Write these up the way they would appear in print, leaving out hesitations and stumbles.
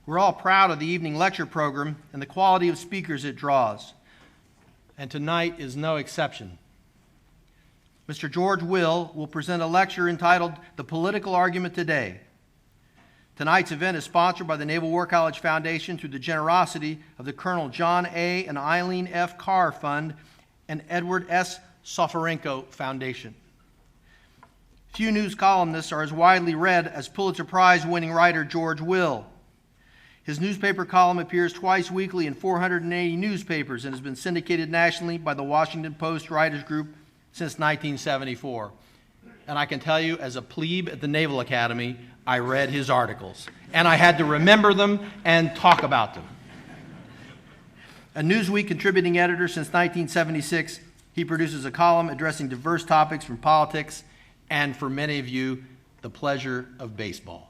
We're all proud of the evening lecture program and the quality of speakers it draws, and tonight is no exception. Mr. George Will present a lecture entitled The Political Argument Today. Tonight's event is sponsored by the Naval War College Foundation through the generosity of the Colonel John A. and Eileen F. Carr Fund and Edward S. Soferenko Foundation. Few news columnists are as widely read as Pulitzer Prize-winning writer George Will. His newspaper column appears twice weekly in 480 newspapers and has been syndicated nationally by the Washington Post Writers Group since 1974. And I can tell you, as a plebe at the Naval Academy, I read his articles, and I had to remember them and talk about them. A Newsweek Contributing Editor since 1976, he produces a column addressing diverse topics from politics and, for many of you, the pleasure of baseball.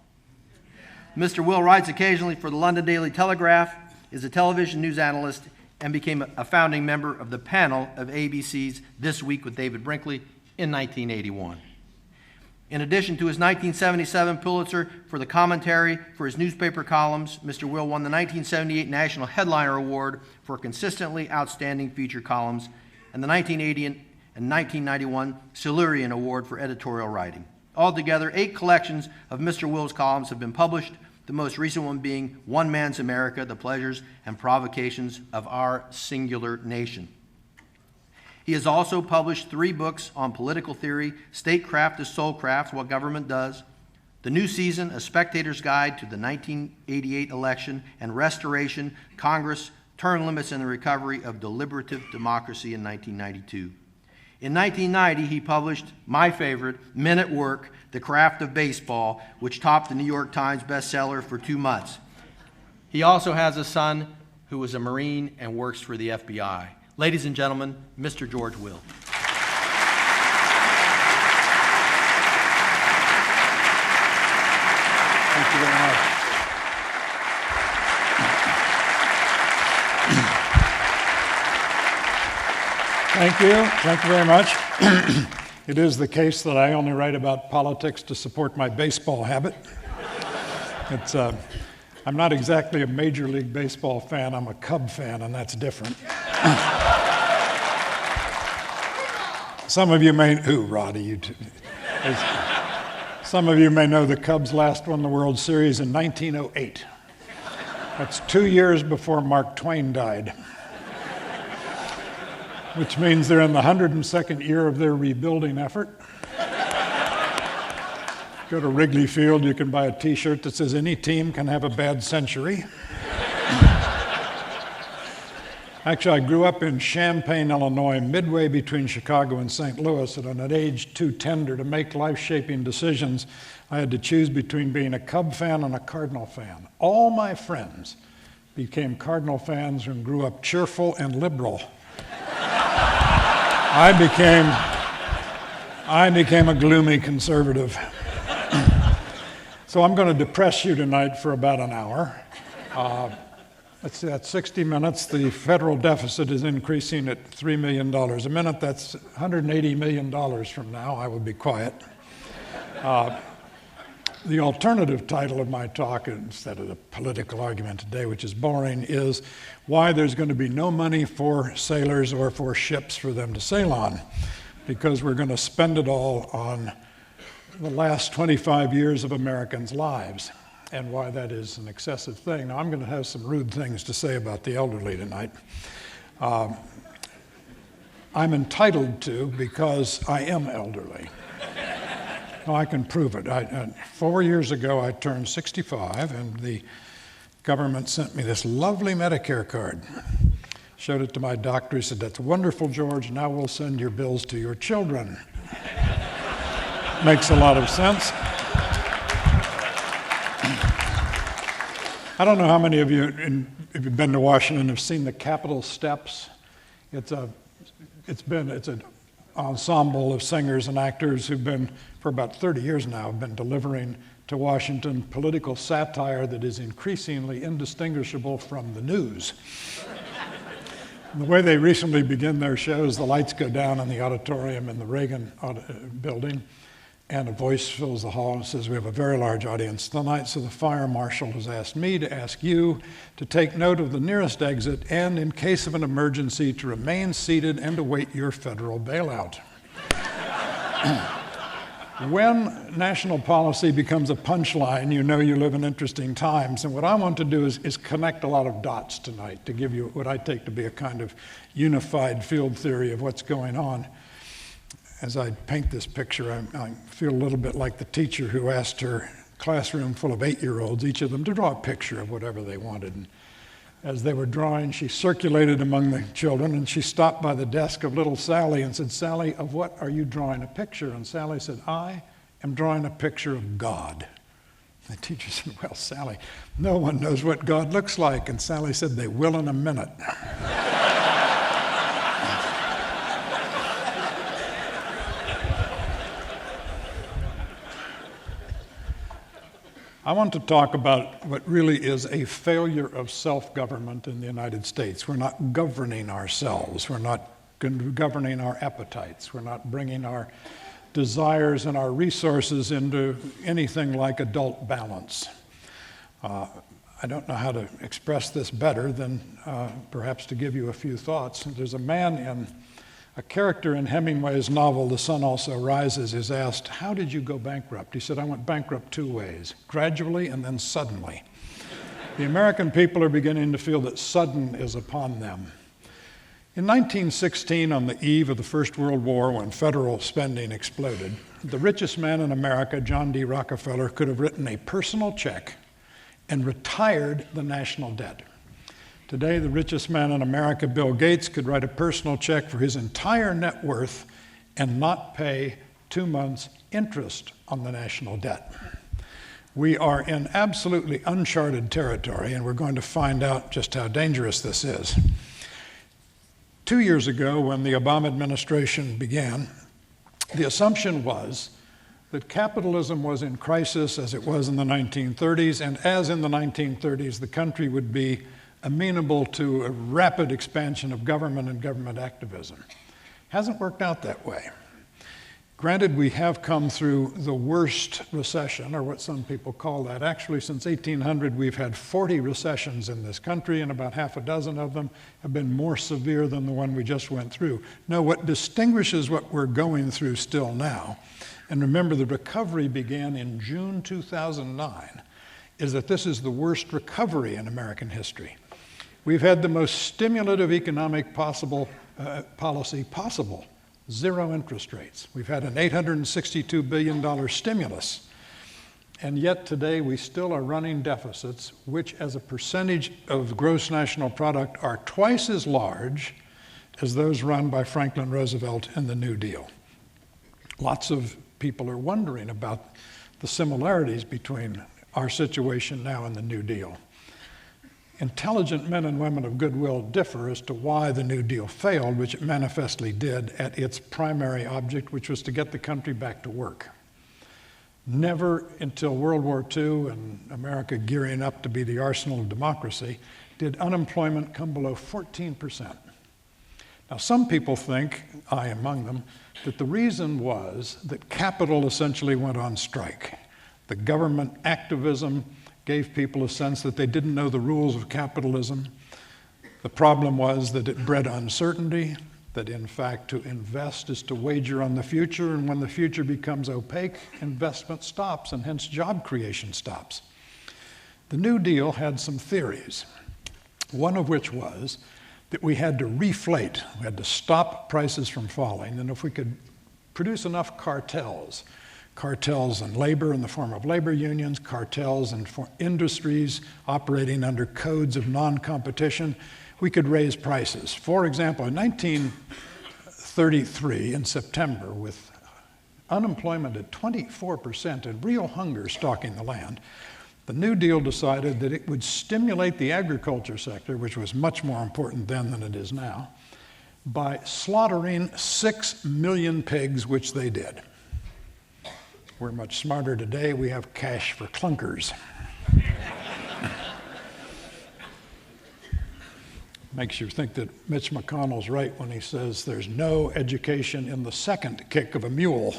Mr. Will writes occasionally for the London Daily Telegraph, is a television news analyst, and became a founding member of the panel of ABC's This Week with David Brinkley in 1981. In addition to his 1977 Pulitzer for the commentary for his newspaper columns, Mr. Will won the 1978 National Headliner Award for consistently outstanding feature columns and the 1980 and 1991 Silurian Award for editorial writing. Altogether, 8 collections of Mr. Will's columns have been published, the most recent one being One Man's America, The Pleasures and Provocations of Our Singular Nation. He has also published 3 books on political theory, Statecraft is Soulcraft, What Government Does, The New Season, A Spectator's Guide to the 1988 Election and Restoration, Congress, Term Limits and the Recovery of Deliberative Democracy in 1992. In 1990, he published my favorite, Men at Work, The Craft of Baseball, which topped the New York Times bestseller for 2 months. He also has a son who was a Marine and works for the FBI. Ladies and gentlemen, Mr. George Will. Thank you very much. Thank you. Thank you very much. It is the case that I only write about politics to support my baseball habit. I'm not exactly a Major League Baseball fan. I'm a Cub fan, and that's different. Some of you may, Roddy, some of you may know the Cubs last won the World Series in 1908. That's 2 years before Mark Twain died, which means they're in the 102nd year of their rebuilding effort. Go to Wrigley Field, you can buy a t-shirt that says any team can have a bad century. Actually, I grew up in Champaign, Illinois, midway between Chicago and St. Louis, and at an age too tender to make life-shaping decisions, I had to choose between being a Cub fan and a Cardinal fan. All my friends became Cardinal fans and grew up cheerful and liberal. I became a gloomy conservative. So I'm going to depress you tonight for about an hour. Let's see, that's 60 minutes. The federal deficit is increasing at $3 million a minute. That's $180 million from now. I will be quiet. The alternative title of my talk, instead of the political argument today, which is boring, is why there's going to be no money for sailors or for ships for them to sail on, because we're going to spend it all on the last 25 years of Americans' lives, and why that is an excessive thing. Now, I'm going to have some rude things to say about the elderly tonight. I'm entitled to, because I am elderly. No, I can prove it. 4 years ago, I turned 65, and the government sent me this lovely Medicare card. Showed it to my doctor. He said, "That's wonderful, George. Now we'll send your bills to your children." Makes a lot of sense. I don't know how many of you, if you've been to Washington, have seen the Capitol steps. It's an ensemble of singers and actors who've been, for about 30 years now, have been delivering to Washington political satire that is increasingly indistinguishable from the news. The way they recently begin their shows, the lights go down in the auditorium in the Reagan building, and a voice fills the hall and says, we have a very large audience tonight, so the fire marshal has asked me to ask you to take note of the nearest exit and, in case of an emergency, to remain seated and await your federal bailout. When national policy becomes a punchline, you know you live in interesting times. And what I want to do is connect a lot of dots tonight to give you what I take to be a kind of unified field theory of what's going on. As I paint this picture, I feel a little bit like the teacher who asked her classroom full of 8-year-olds, each of them, to draw a picture of whatever they wanted. And as they were drawing, she circulated among the children, and she stopped by the desk of little Sally and said, Sally, of what are you drawing a picture? And Sally said, I am drawing a picture of God. The teacher said, well, Sally, no one knows what God looks like. And Sally said, they will in a minute. I want to talk about what really is a failure of self-government in the United States. We're not governing ourselves. We're not governing our appetites. We're not bringing our desires and our resources into anything like adult balance. I don't know how to express this better than perhaps to give you a few thoughts. There's a character in Hemingway's novel, The Sun Also Rises, is asked, how did you go bankrupt? He said, I went bankrupt 2 ways, gradually and then suddenly. The American people are beginning to feel that sudden is upon them. In 1916, on the eve of the First World War, when federal spending exploded, the richest man in America, John D. Rockefeller, could have written a personal check and retired the national debt. Today, the richest man in America, Bill Gates, could write a personal check for his entire net worth and not pay 2 months' interest on the national debt. We are in absolutely uncharted territory, and we're going to find out just how dangerous this is. 2 years ago, when the Obama administration began, the assumption was that capitalism was in crisis as it was in the 1930s, and as in the 1930s, the country would be amenable to a rapid expansion of government and government activism. Hasn't worked out that way. Granted, we have come through the worst recession, or what some people call that. Actually, since 1800, we've had 40 recessions in this country, and about half a dozen of them have been more severe than the one we just went through. No, what distinguishes what we're going through still now, and remember the recovery began in June 2009, is that this is the worst recovery in American history. We've had the most stimulative economic policy possible, 0 interest rates. We've had an $862 billion stimulus, and yet today we still are running deficits, which as a percentage of gross national product are twice as large as those run by Franklin Roosevelt and the New Deal. Lots of people are wondering about the similarities between our situation now and the New Deal. Intelligent men and women of goodwill differ as to why the New Deal failed, which it manifestly did at its primary object, which was to get the country back to work. Never until World War II and America gearing up to be the arsenal of democracy did unemployment come below 14%. Now, some people think, I among them, that the reason was that capital essentially went on strike. The government activism gave people a sense that they didn't know the rules of capitalism. The problem was that it bred uncertainty, that in fact to invest is to wager on the future, and when the future becomes opaque, investment stops, and hence job creation stops. The New Deal had some theories, one of which was that we had to reflate, we had to stop prices from falling, and if we could produce enough cartels in labor in the form of labor unions, cartels in industries operating under codes of non-competition, we could raise prices. For example, in 1933, in September, with unemployment at 24% and real hunger stalking the land, the New Deal decided that it would stimulate the agriculture sector, which was much more important then than it is now, by slaughtering 6 million pigs, which they did. We're much smarter today. We have cash for clunkers. Makes you think that Mitch McConnell's right when he says there's no education in the second kick of a mule.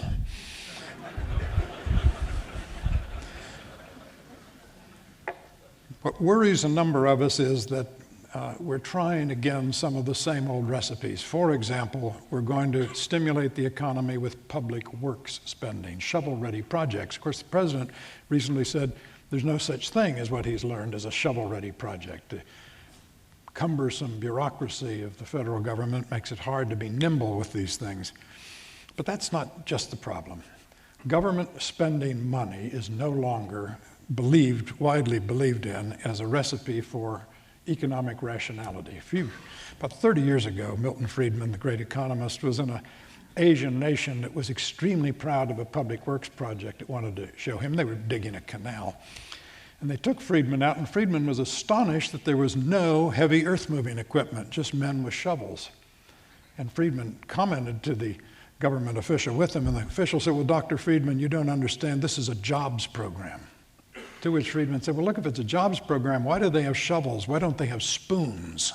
What worries a number of us is that we're trying again some of the same old recipes. For example, we're going to stimulate the economy with public works spending, shovel-ready projects. Of course, the president recently said there's no such thing as what he's learned as a shovel-ready project. The cumbersome bureaucracy of the federal government makes it hard to be nimble with these things. But that's not just the problem. Government spending money is no longer widely believed in as a recipe for economic rationality. About 30 years ago, Milton Friedman, the great economist, was in an Asian nation that was extremely proud of a public works project it wanted to show him. They were digging a canal. And they took Friedman out, and Friedman was astonished that there was no heavy earth-moving equipment, just men with shovels. And Friedman commented to the government official with him, and the official said, "Well, Dr. Friedman, you don't understand, this is a jobs program." To which Friedman said, "Well, look, if it's a jobs program, why do they have shovels? Why don't they have spoons?"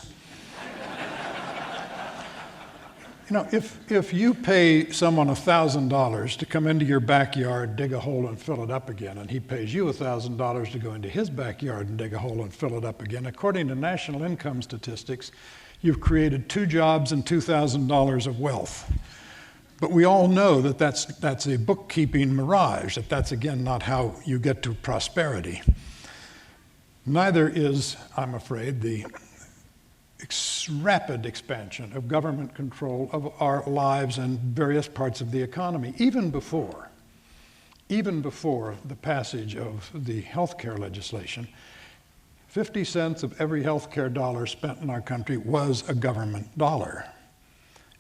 You know, if you pay someone $1,000 to come into your backyard, dig a hole and fill it up again, and he pays you $1,000 to go into his backyard and dig a hole and fill it up again, according to national income statistics, you've created 2 jobs and $2,000 of wealth. But we all know that that's a bookkeeping mirage, that's again not how you get to prosperity. Neither is, I'm afraid, the rapid expansion of government control of our lives and various parts of the economy, even before the passage of the healthcare legislation. 50 cents of every healthcare dollar spent in our country was a government dollar.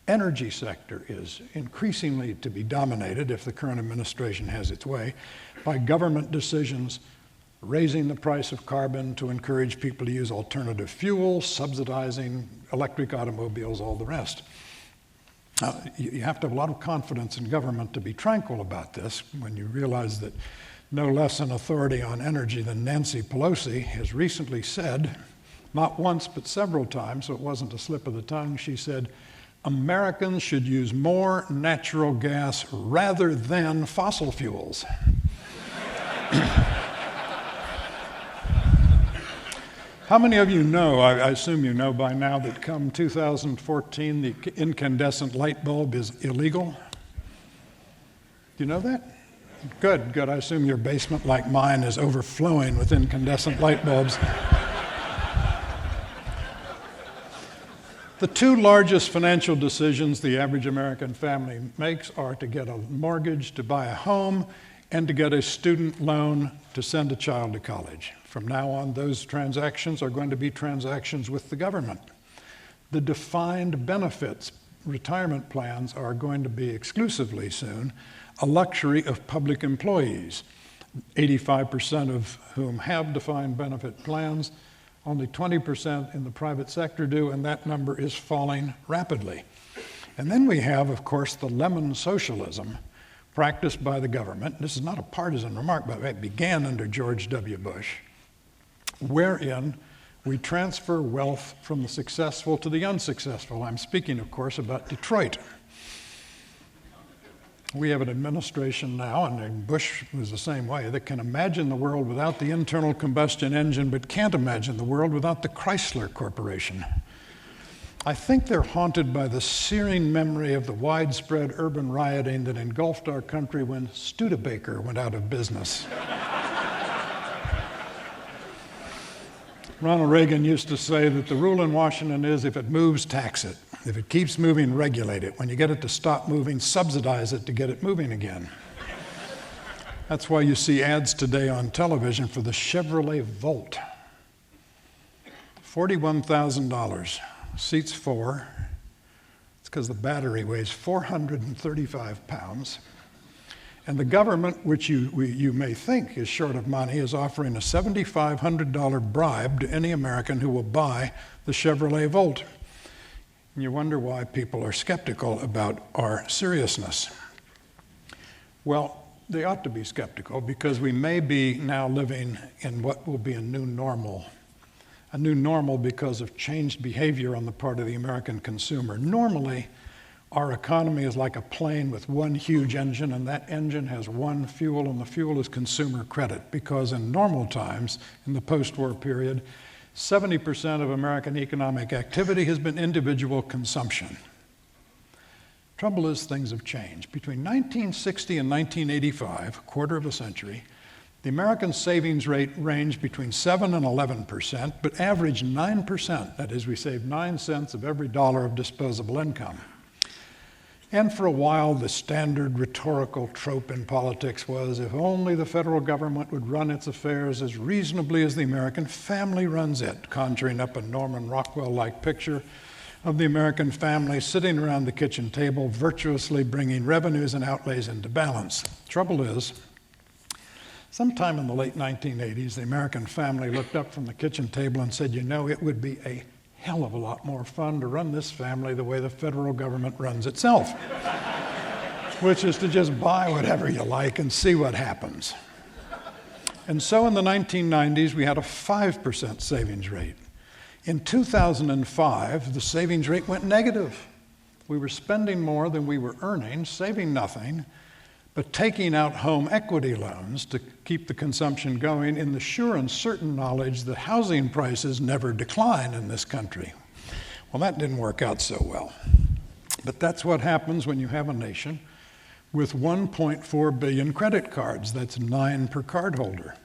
Energy sector is increasingly to be dominated, if the current administration has its way, by government decisions raising the price of carbon to encourage people to use alternative fuels, subsidizing electric automobiles, all the rest. You have to have a lot of confidence in government to be tranquil about this when you realize that no less an authority on energy than Nancy Pelosi has recently said, not once but several times, so it wasn't a slip of the tongue, she said, Americans should use more natural gas rather than fossil fuels. How many of you know, I assume you know by now, that come 2014, the incandescent light bulb is illegal? Do you know that? Good. I assume your basement, like mine, is overflowing with incandescent light bulbs. The 2 largest financial decisions the average American family makes are to get a mortgage to buy a home and to get a student loan to send a child to college. From now on, those transactions are going to be transactions with the government. The defined benefits retirement plans are going to be exclusively soon a luxury of public employees, 85% of whom have defined benefit plans. Only 20% in the private sector do, and that number is falling rapidly. And then we have, of course, the lemon socialism practiced by the government. This is not a partisan remark, but it began under George W. Bush, wherein we transfer wealth from the successful to the unsuccessful. I'm speaking, of course, about Detroit. We have an administration now, and Bush was the same way, that can imagine the world without the internal combustion engine, but can't imagine the world without the Chrysler Corporation. I think they're haunted by the searing memory of the widespread urban rioting that engulfed our country when Studebaker went out of business. Ronald Reagan used to say that the rule in Washington is if it moves, tax it. If it keeps moving, regulate it. When you get it to stop moving, subsidize it to get it moving again. That's why you see ads today on television for the Chevrolet Volt. $41,000, seats 4. It's because the battery weighs 435 pounds. And the government, which you may think is short of money, is offering a $7,500 bribe to any American who will buy the Chevrolet Volt. And you wonder why people are skeptical about our seriousness. Well, they ought to be skeptical because we may be now living in what will be a new normal because of changed behavior on the part of the American consumer. Normally, Our economy is like a plane with one huge engine, and that engine has one fuel, and the fuel is consumer credit, because in normal times, in the post-war period, 70% of American economic activity has been individual consumption. Trouble is, things have changed. Between 1960 and 1985, a quarter of a century, the American savings rate ranged between 7 and 11%, but averaged 9%. That is, we saved 9 cents of every dollar of disposable income. And for a while, the standard rhetorical trope in politics was, if only the federal government would run its affairs as reasonably as the American family runs it, conjuring up a Norman Rockwell-like picture of the American family sitting around the kitchen table, virtuously bringing revenues and outlays into balance. Trouble is, sometime in the late 1980s, the American family looked up from the kitchen table and said, you know, it would be a hell of a lot more fun to run this family the way the federal government runs itself, which is to just buy whatever you like and see what happens. And so in the 1990s, we had a 5% savings rate. In 2005, the savings rate went negative. We were spending more than we were earning, saving nothing, but taking out home equity loans to keep the consumption going in the sure and certain knowledge that housing prices never decline in this country. Well, that didn't work out so well. But that's what happens when you have a nation with 1.4 billion credit cards. That's 9 per cardholder.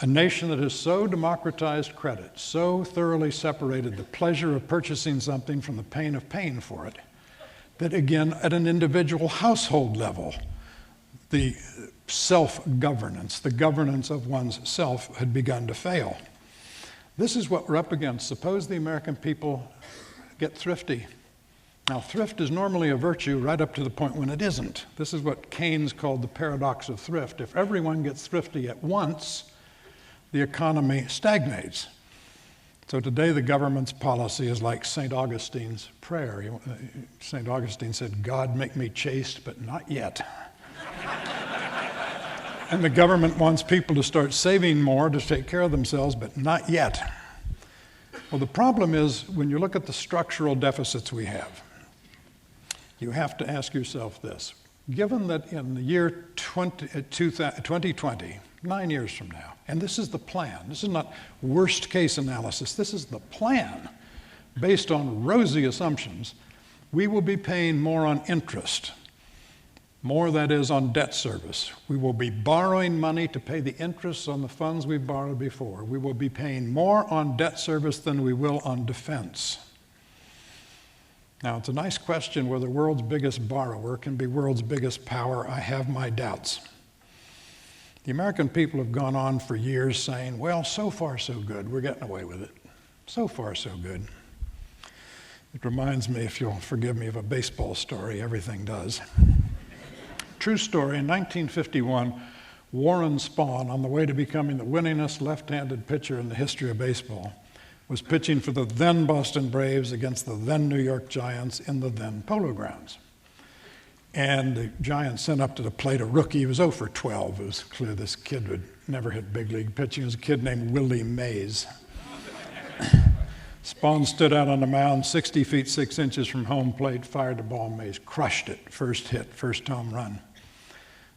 A nation that has so democratized credit, so thoroughly separated the pleasure of purchasing something from the pain of paying for it, that again, at an individual household level, the self-governance, the governance of one's self, had begun to fail. This is what we're up against. Suppose the American people get thrifty. Now, thrift is normally a virtue right up to the point when it isn't. This is what Keynes called the paradox of thrift. If everyone gets thrifty at once, the economy stagnates. So today the government's policy is like St. Augustine's prayer. St. Augustine said, God, make me chaste, but not yet. And the government wants people to start saving more to take care of themselves, but not yet. Well, the problem is, when you look at the structural deficits we have, you have to ask yourself this. Given that in the year 2020, 9 years from now, and this is the plan, this is not worst case analysis, this is the plan based on rosy assumptions, we will be paying more on interest. More, that is, on debt service. We will be borrowing money to pay the interest on the funds we've borrowed before. We will be paying more on debt service than we will on defense. Now, it's a nice question whether world's biggest borrower can be world's biggest power. I have my doubts. The American people have gone on for years saying, well, so far so good. We're getting away with it. So far so good. It reminds me, if you'll forgive me, of a baseball story. Everything does. True story, in 1951, Warren Spahn, on the way to becoming the winningest left-handed pitcher in the history of baseball, was pitching for the then Boston Braves against the then New York Giants in the then Polo Grounds. And the Giants sent up to the plate a rookie. He was 0 for 12. It was clear this kid would never hit big league pitching. It was a kid named Willie Mays. Spahn stood out on the mound 60 feet 6 inches from home plate, fired the ball. Mays crushed it. First hit, first home run.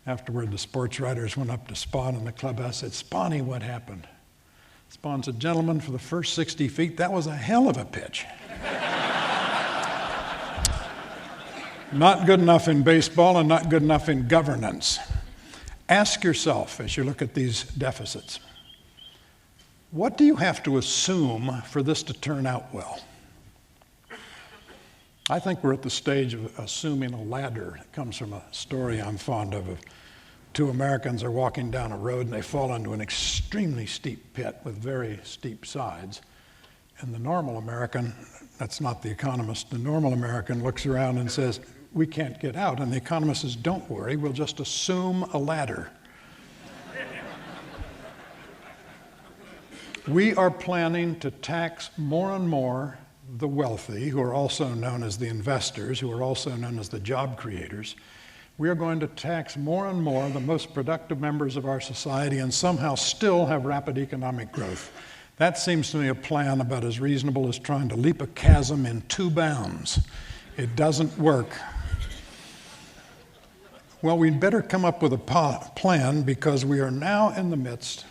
Afterward, the sports writers went up to Spahn in the clubhouse and said, Spahny, what happened? Spahn said, gentlemen, for the first 60 feet, that was a hell of a pitch. Not good enough in baseball and not good enough in governance. Ask yourself, as you look at these deficits, what do you have to assume for this to turn out well? I think we're at the stage of assuming a ladder. It comes from a story I'm fond of. Two Americans are walking down a road and they fall into an extremely steep pit with very steep sides. And the normal American, that's not the economist, the normal American looks around and says, we can't get out. And the economist says, don't worry, we'll just assume a ladder. We are planning to tax more and more the wealthy, who are also known as the investors, who are also known as the job creators. We are going to tax more and more the most productive members of our society and somehow still have rapid economic growth. That seems to me a plan about as reasonable as trying to leap a chasm in 2 bounds. It doesn't work. Well, we'd better come up with a plan because we are now in the midst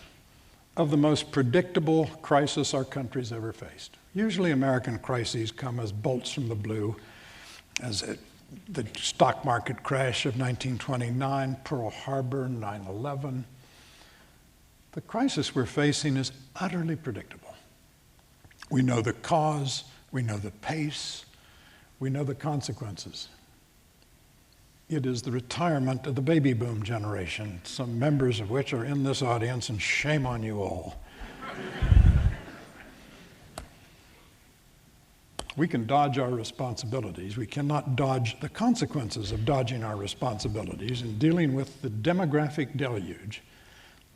of the most predictable crisis our country's ever faced. Usually American crises come as bolts from the blue, as the stock market crash of 1929, Pearl Harbor, 9/11. The crisis we're facing is utterly predictable. We know the cause, we know the pace, we know the consequences. It is the retirement of the baby boom generation, some members of which are in this audience, and shame on you all. We can dodge our responsibilities. We cannot dodge the consequences of dodging our responsibilities in dealing with the demographic deluge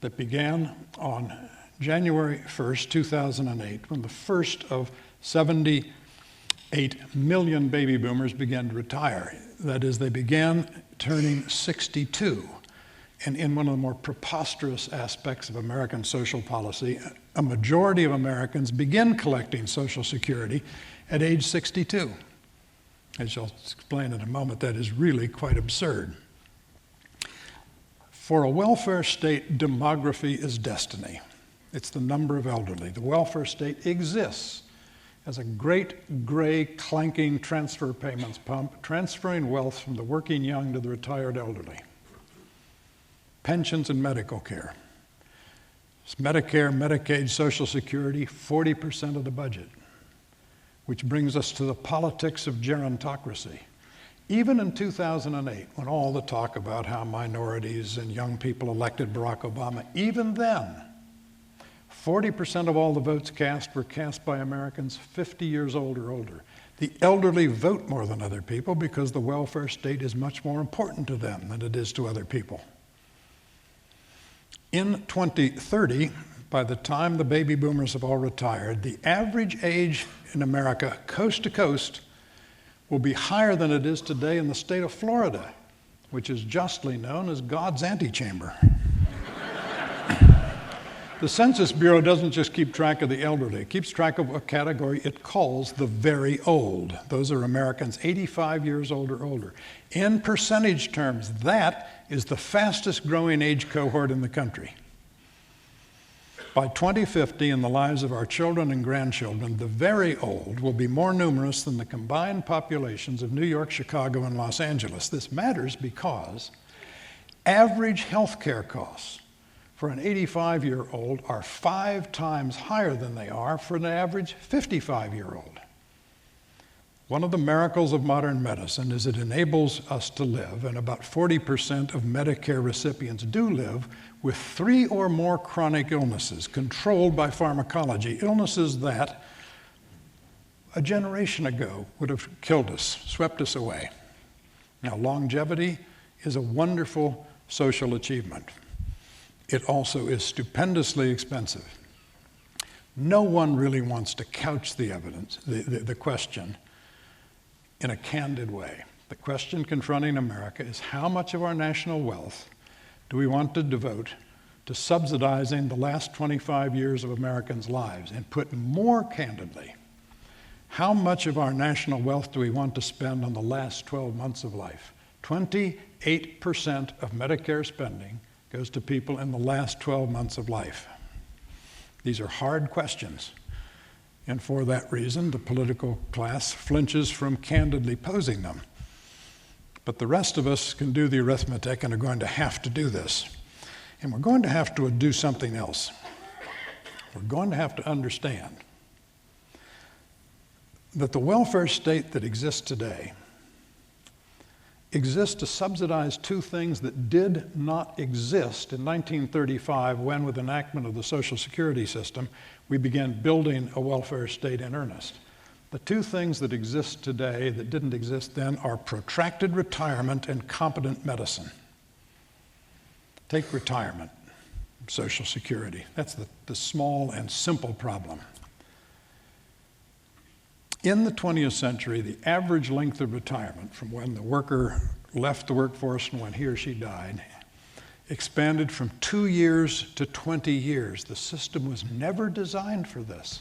that began on January 1st, 2008, when the first of 78 million baby boomers began to retire. That is, they began turning 62. And in one of the more preposterous aspects of American social policy, a majority of Americans begin collecting Social Security at age 62. As I'll explain in a moment, that is really quite absurd. For a welfare state, demography is destiny. It's the number of elderly. The welfare state exists as a great gray clanking transfer payments pump, transferring wealth from the working young to the retired elderly. Pensions and medical care. It's Medicare, Medicaid, Social Security, 40% of the budget, which brings us to the politics of gerontocracy. Even in 2008, when all the talk about how minorities and young people elected Barack Obama, even then, 40% of all the votes cast were cast by Americans 50 years old or older. The elderly vote more than other people because the welfare state is much more important to them than it is to other people. In 2030, by the time the baby boomers have all retired, the average age in America, coast to coast, will be higher than it is today in the state of Florida, which is justly known as God's antechamber. The Census Bureau doesn't just keep track of the elderly. It keeps track of a category it calls the very old. Those are Americans 85 years old or older. In percentage terms, that is the fastest growing age cohort in the country. By 2050, in the lives of our children and grandchildren, the very old will be more numerous than the combined populations of New York, Chicago, and Los Angeles. This matters because average health care costs for an 85-year-old are 5 times higher than they are for an average 55-year-old. One of the miracles of modern medicine is it enables us to live, and about 40% of Medicare recipients do live, with 3 or more chronic illnesses controlled by pharmacology, illnesses that a generation ago would have killed us, swept us away. Now, longevity is a wonderful social achievement. It also is stupendously expensive. No one really wants to couch the evidence, the question, in a candid way. The question confronting America is how much of our national wealth do we want to devote to subsidizing the last 25 years of Americans' lives? And put more candidly, how much of our national wealth do we want to spend on the last 12 months of life? 28% of Medicare spending goes to people in the last 12 months of life. These are hard questions. And for that reason, the political class flinches from candidly posing them. But the rest of us can do the arithmetic and are going to have to do this. And we're going to have to do something else. We're going to have to understand that the welfare state that exists today exists to subsidize 2 things that did not exist in 1935 when, with enactment of the Social Security system, we began building a welfare state in earnest. The 2 things that exist today that didn't exist then are protracted retirement and competent medicine. Take retirement, Social Security. That's the small and simple problem. In the 20th century, the average length of retirement from when the worker left the workforce and when he or she died expanded from 2 years to 20 years. The system was never designed for this.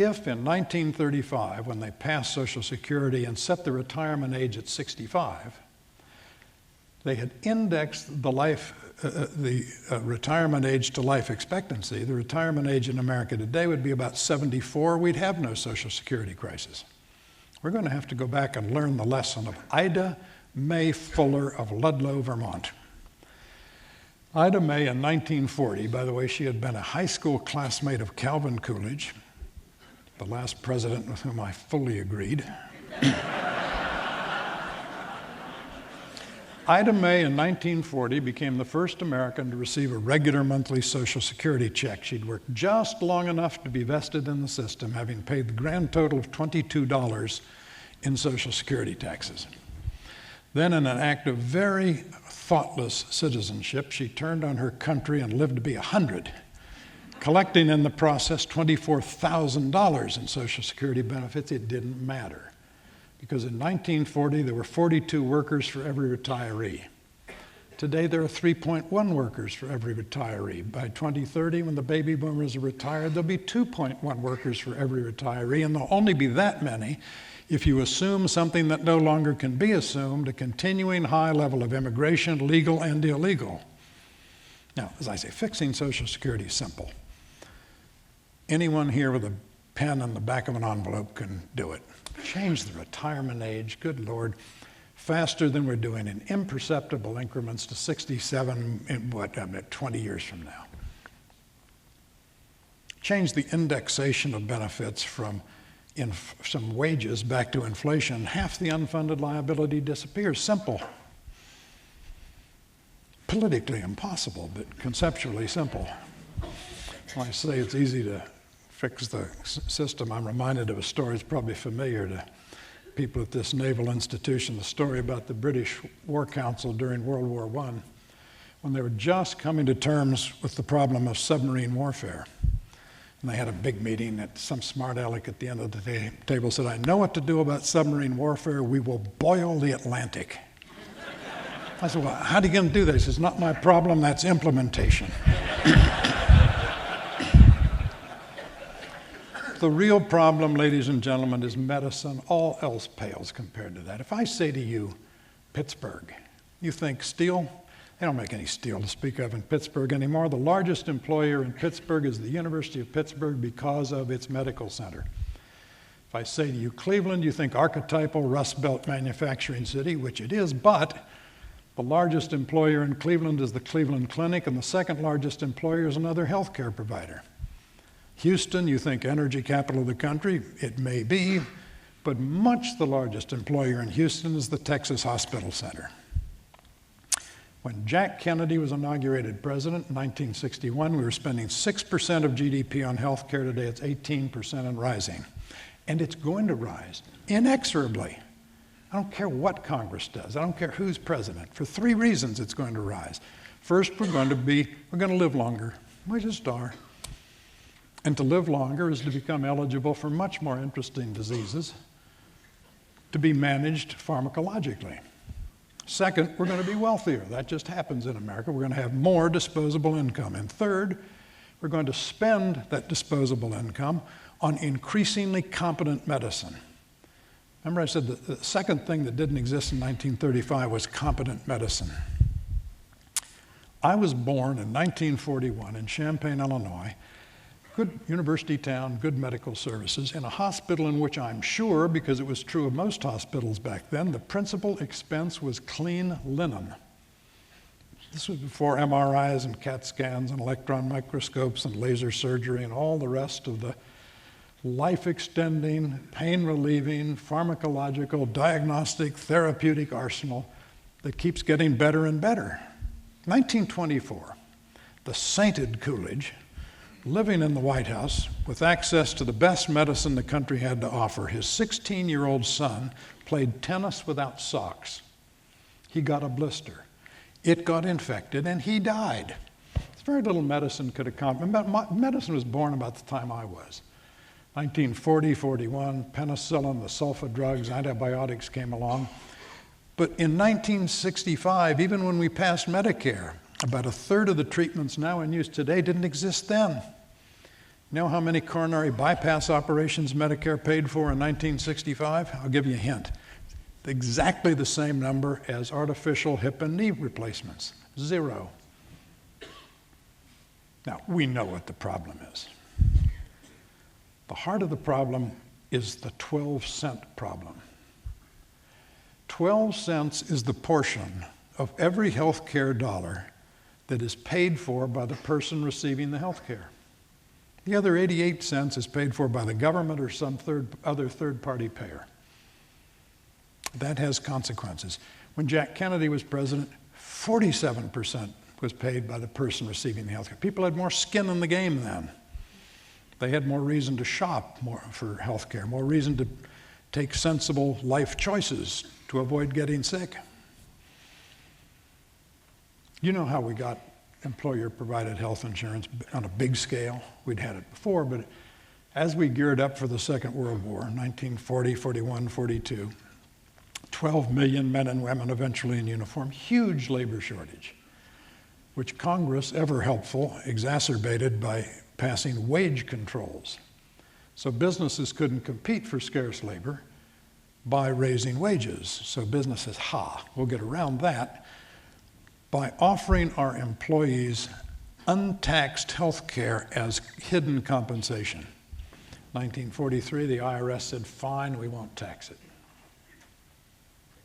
if in 1935, when they passed Social Security and set the retirement age at 65, they had indexed the retirement age to life expectancy, the retirement age in America today would be about 74. We'd have no Social Security crisis. We're going to have to go back and learn the lesson of Ida May Fuller of Ludlow, Vermont. Ida May in 1940, by the way, she had been a high school classmate of Calvin Coolidge, the last president with whom I fully agreed. Ida May in 1940 became the first American to receive a regular monthly Social Security check. She'd worked just long enough to be vested in the system, having paid the grand total of $22 in Social Security taxes. Then, in an act of very thoughtless citizenship, she turned on her country and lived to be 100, collecting in the process $24,000 in Social Security benefits. It didn't matter, because in 1940 there were 42 workers for every retiree. Today there are 3.1 workers for every retiree. By 2030, when the baby boomers are retired, there'll be 2.1 workers for every retiree, and there'll only be that many if you assume something that no longer can be assumed, a continuing high level of immigration, legal and illegal. Now, as I say, fixing Social Security is simple. Anyone here with a pen in the back of an envelope can do it. Change the retirement age, good Lord, faster than we're doing in imperceptible increments to 67 in 20 years from now. Change the indexation of benefits from some wages back to inflation. Half the unfunded liability disappears. Simple. Politically impossible, but conceptually simple. When I say it's easy to fix the system, I'm reminded of a story that's probably familiar to people at this naval institution, the story about the British War Council during World War I, when they were just coming to terms with the problem of submarine warfare. And they had a big meeting that some smart aleck at the end of the table said, "I know what to do about submarine warfare. We will boil the Atlantic." I said, "Well, how do you get them to do that?" He says, "Not my problem, that's implementation." The real problem, ladies and gentlemen, is medicine. All else pales compared to that. If I say to you, Pittsburgh, you think steel? They don't make any steel to speak of in Pittsburgh anymore. The largest employer in Pittsburgh is the University of Pittsburgh because of its medical center. If I say to you, Cleveland, you think archetypal Rust Belt manufacturing city, which it is, but the largest employer in Cleveland is the Cleveland Clinic, and the second largest employer is another healthcare provider. Houston, you think energy capital of the country? It may be, but much the largest employer in Houston is the Texas Hospital Center. When Jack Kennedy was inaugurated president in 1961, we were spending 6% of GDP on health care. Today it's 18% and rising. And it's going to rise inexorably. I don't care what Congress does. I don't care who's president. For 3 reasons it's going to rise. First, we're going to live longer. We just are. And to live longer is to become eligible for much more interesting diseases to be managed pharmacologically. Second, we're going to be wealthier. That just happens in America. We're going to have more disposable income. And third, we're going to spend that disposable income on increasingly competent medicine. Remember I said the second thing that didn't exist in 1935 was competent medicine. I was born in 1941 in Champaign, Illinois, good university town, good medical services, in a hospital in which I'm sure, because it was true of most hospitals back then, the principal expense was clean linen. This was before MRIs and CAT scans and electron microscopes and laser surgery and all the rest of the life-extending, pain-relieving, pharmacological, diagnostic, therapeutic arsenal that keeps getting better and better. 1924, the sainted Coolidge, living in the White House with access to the best medicine the country had to offer, his 16-year-old son played tennis without socks. He got a blister. It got infected, and he died. There's very little medicine could accomplish. Medicine was born about the time I was. 1940, 41, penicillin, the sulfa drugs, antibiotics came along. But in 1965, even when we passed Medicare, about a third of the treatments now in use today didn't exist then. You know how many coronary bypass operations Medicare paid for in 1965? I'll give you a hint. Exactly the same number as artificial hip and knee replacements, 0. Now, we know what the problem is. The heart of the problem is the 12-cent problem. 12 cents is the portion of every health care dollar that is paid for by the person receiving the health care. The other 88 cents is paid for by the government or some other third-party payer. That has consequences. When Jack Kennedy was president, 47% was paid by the person receiving the health care. People had more skin in the game then. They had more reason to shop more for health care, more reason to take sensible life choices to avoid getting sick. You know how we got employer-provided health insurance on a big scale? We'd had it before, but as we geared up for the Second World War, 1940, 41, 42, 12 million men and women eventually in uniform, huge labor shortage, which Congress, ever helpful, exacerbated by passing wage controls. So businesses couldn't compete for scarce labor by raising wages. So businesses, we'll get around that by offering our employees untaxed health care as hidden compensation. 1943, the IRS said, fine, we won't tax it.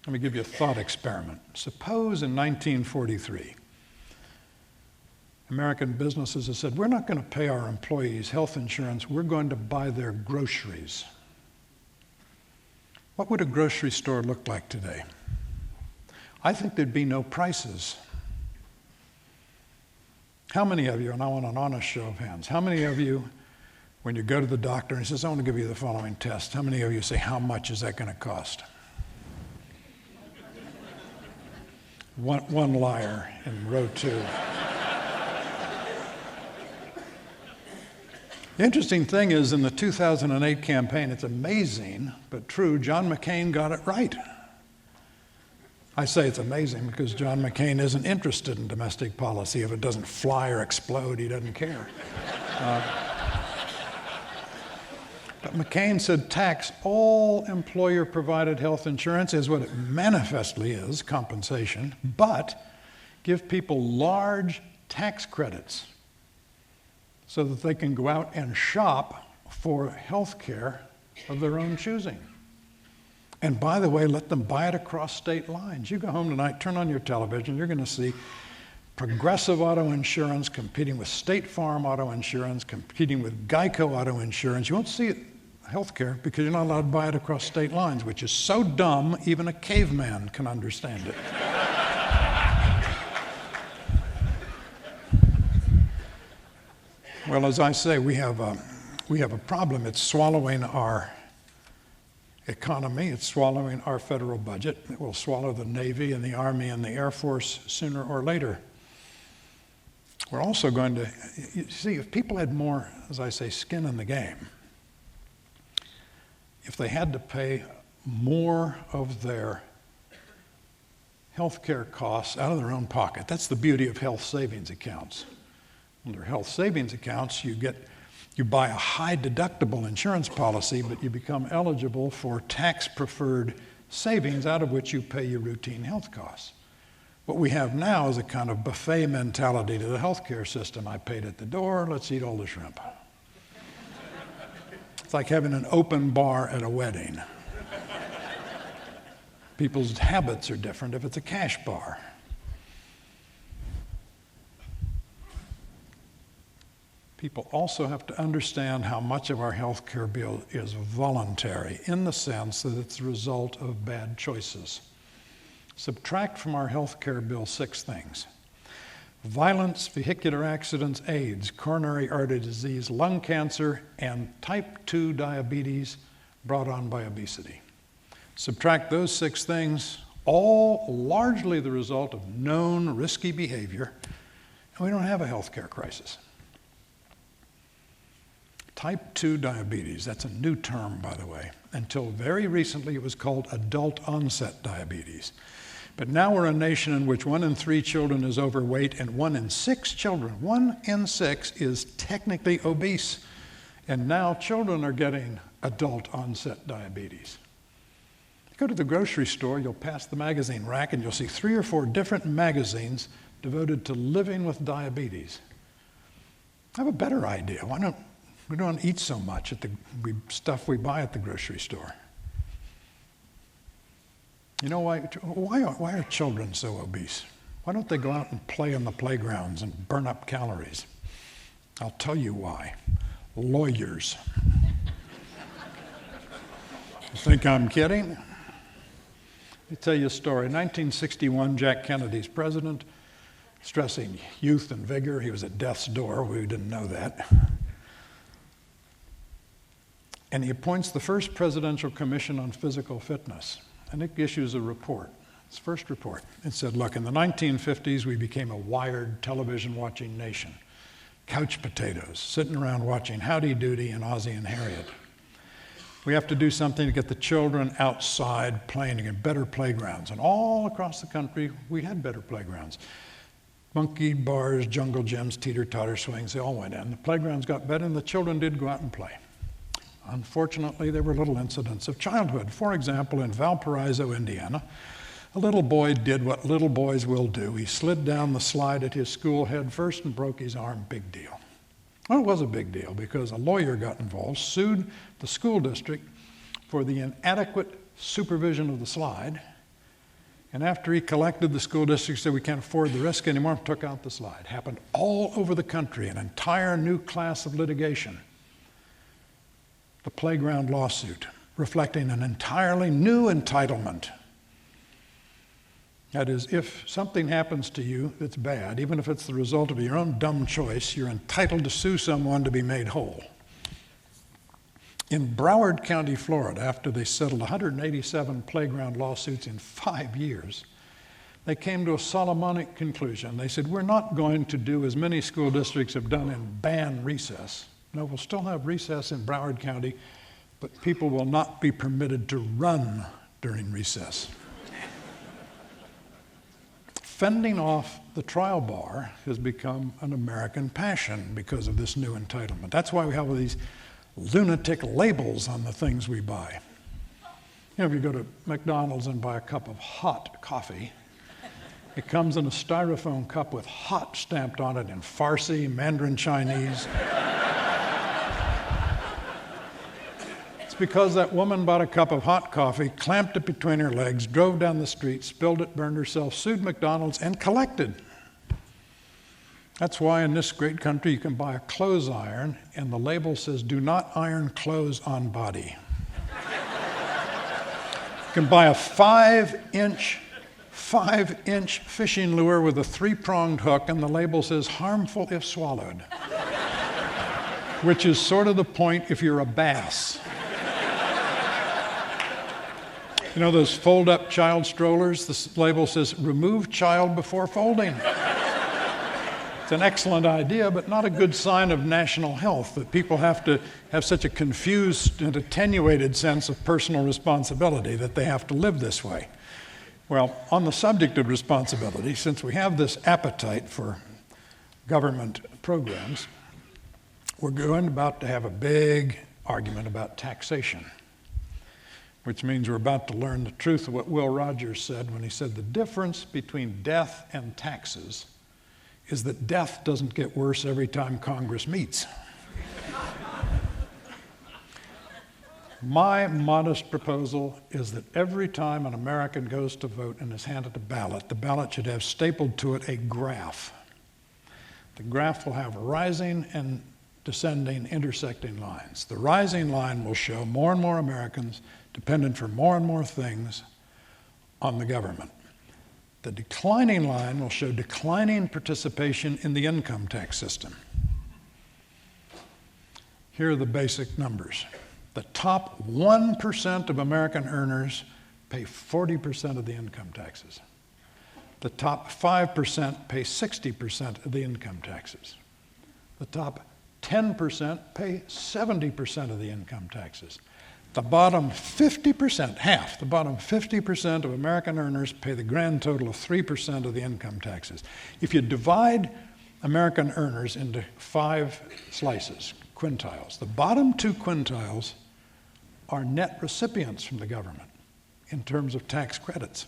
Let me give you a thought experiment. Suppose in 1943, American businesses have said, we're not going to pay our employees health insurance, we're going to buy their groceries. What would a grocery store look like today? I think there'd be no prices. How many of you, and I want an honest show of hands, how many of you, when you go to the doctor and he says, I want to give you the following test, how many of you say, how much is that going to cost? One liar in row 2. The interesting thing is, in the 2008 campaign, it's amazing, but true, John McCain got it right. I say it's amazing because John McCain isn't interested in domestic policy. If it doesn't fly or explode, he doesn't care. But McCain said tax all employer-provided health insurance is what it manifestly is, compensation, but give people large tax credits so that they can go out and shop for health care of their own choosing. And by the way, let them buy it across state lines. You go home tonight, turn on your television, you're going to see Progressive Auto Insurance competing with State Farm Auto Insurance, competing with Geico Auto Insurance. You won't see it healthcare because you're not allowed to buy it across state lines, which is so dumb even a caveman can understand it. Well, as I say, we have a problem. It's swallowing our economy. It's swallowing our federal budget. It will swallow the Navy and the Army and the Air Force sooner or later. We're also going to, you see, if people had more, as I say, skin in the game, if they had to pay more of their health care costs out of their own pocket, that's the beauty of health savings accounts. Under health savings accounts, you buy a high deductible insurance policy, but you become eligible for tax-preferred savings out of which you pay your routine health costs. What we have now is a kind of buffet mentality to the healthcare system. I paid at the door, let's eat all the shrimp. It's like having an open bar at a wedding. People's habits are different if it's a cash bar. People also have to understand how much of our health care bill is voluntary, in the sense that it's the result of bad choices. Subtract from our health care bill 6 things: violence, vehicular accidents, AIDS, coronary artery disease, lung cancer, and type 2 diabetes brought on by obesity. Subtract those 6 things, all largely the result of known risky behavior, and we don't have a health care crisis. Type 2 diabetes, that's a new term, by the way. Until very recently, it was called adult onset diabetes. But now we're a nation in which 1 in 3 children is overweight, and 1 in 6 children, 1 in 6 is technically obese. And now children are getting adult onset diabetes. You go to the grocery store, you'll pass the magazine rack and you'll see 3 or 4 different magazines devoted to living with diabetes. I have a better idea. We don't eat so much at the stuff we buy at the grocery store. You know why are children so obese? Why don't they go out and play on the playgrounds and burn up calories? I'll tell you why. Lawyers. You think I'm kidding? Let me tell you a story. In 1961, Jack Kennedy's president, stressing youth and vigor. He was at death's door. We didn't know that. And he appoints the first presidential commission on physical fitness. And it issues a report, its first report. It said, look, in the 1950s, we became a wired television-watching nation. Couch potatoes, sitting around watching Howdy Doody and Ozzie and Harriet. We have to do something to get the children outside playing in better playgrounds. And all across the country, we had better playgrounds. Monkey bars, jungle gyms, teeter-totter swings, they all went in. The playgrounds got better, and the children did go out and play. Unfortunately, there were little incidents of childhood. For example, in Valparaiso, Indiana, a little boy did what little boys will do. He slid down the slide at his school head first and broke his arm. Big deal. Well, it was a big deal because a lawyer got involved, sued the school district for the inadequate supervision of the slide. And after he collected, the school district said, we can't afford the risk anymore, took out the slide. Happened all over the country, an entire new class of litigation. The playground lawsuit, reflecting an entirely new entitlement. That is, if something happens to you that's bad, even if it's the result of your own dumb choice, you're entitled to sue someone to be made whole. In Broward County, Florida, after they settled 187 playground lawsuits in 5 years, they came to a Solomonic conclusion. They said, we're not going to do as many school districts have done and ban recess. No, we'll still have recess in Broward County, but people will not be permitted to run during recess. Fending off the trial bar has become an American passion because of this new entitlement. That's why we have all these lunatic labels on the things we buy. You know, if you go to McDonald's and buy a cup of hot coffee, it comes in a styrofoam cup with hot stamped on it in Farsi, Mandarin Chinese. Because that woman bought a cup of hot coffee, clamped it between her legs, drove down the street, spilled it, burned herself, sued McDonald's, and collected. That's why in this great country you can buy a clothes iron, and the label says, do not iron clothes on body. You can buy a 5-inch fishing lure with a 3-pronged hook, and the label says, harmful if swallowed, which is sort of the point if you're a bass. You know those fold-up child strollers? The label says, remove child before folding. It's an excellent idea, but not a good sign of national health, that people have to have such a confused and attenuated sense of personal responsibility that they have to live this way. Well, on the subject of responsibility, since we have this appetite for government programs, we're about to have a big argument about taxation, which means we're about to learn the truth of what Will Rogers said when he said the difference between death and taxes is that death doesn't get worse every time Congress meets. My modest proposal is that every time an American goes to vote and is handed a ballot, the ballot should have stapled to it a graph. The graph will have rising and descending, intersecting lines. The rising line will show more and more Americans dependent for more and more things on the government. The declining line will show declining participation in the income tax system. Here are the basic numbers. The top 1% of American earners pay 40% of the income taxes. The top 5% pay 60% of the income taxes. The top 10% pay 70% of the income taxes. The bottom 50%, half, the bottom 50% of American earners pay the grand total of 3% of the income taxes. If you divide American earners into 5 slices, quintiles. The bottom 2 quintiles are net recipients from the government in terms of tax credits.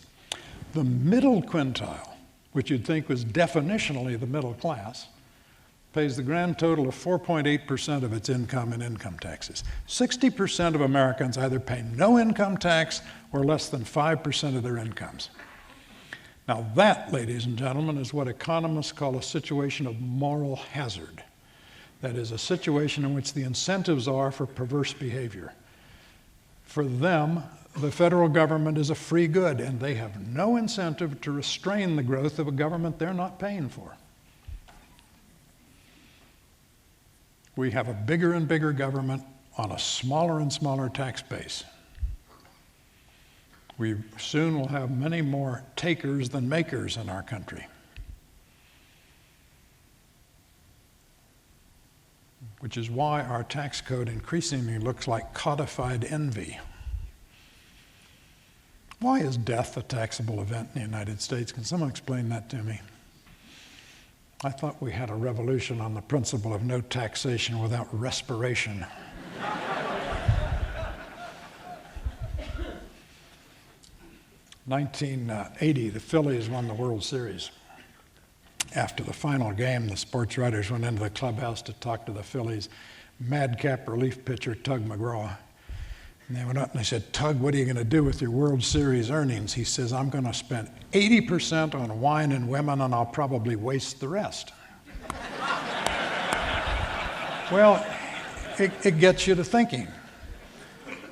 The middle quintile, which you'd think was definitionally the middle class, pays the grand total of 4.8% of its income in income taxes. 60% of Americans either pay no income tax or less than 5% of their incomes. Now that, ladies and gentlemen, is what economists call a situation of moral hazard. That is a situation in which the incentives are for perverse behavior. For them, the federal government is a free good, and they have no incentive to restrain the growth of a government they're not paying for. We have a bigger and bigger government on a smaller and smaller tax base. We soon will have many more takers than makers in our country. Which is why our tax code increasingly looks like codified envy. Why is death a taxable event in the United States? Can someone explain that to me? I thought we had a revolution on the principle of no taxation without respiration. In 1980, the Phillies won the World Series. After the final game, the sports writers went into the clubhouse to talk to the Phillies' madcap relief pitcher, Tug McGraw. And they went up and they said, "Tug, what are you going to do with your World Series earnings?" He says, "I'm going to spend 80% on wine and women, and I'll probably waste the rest." Well, it gets you to thinking.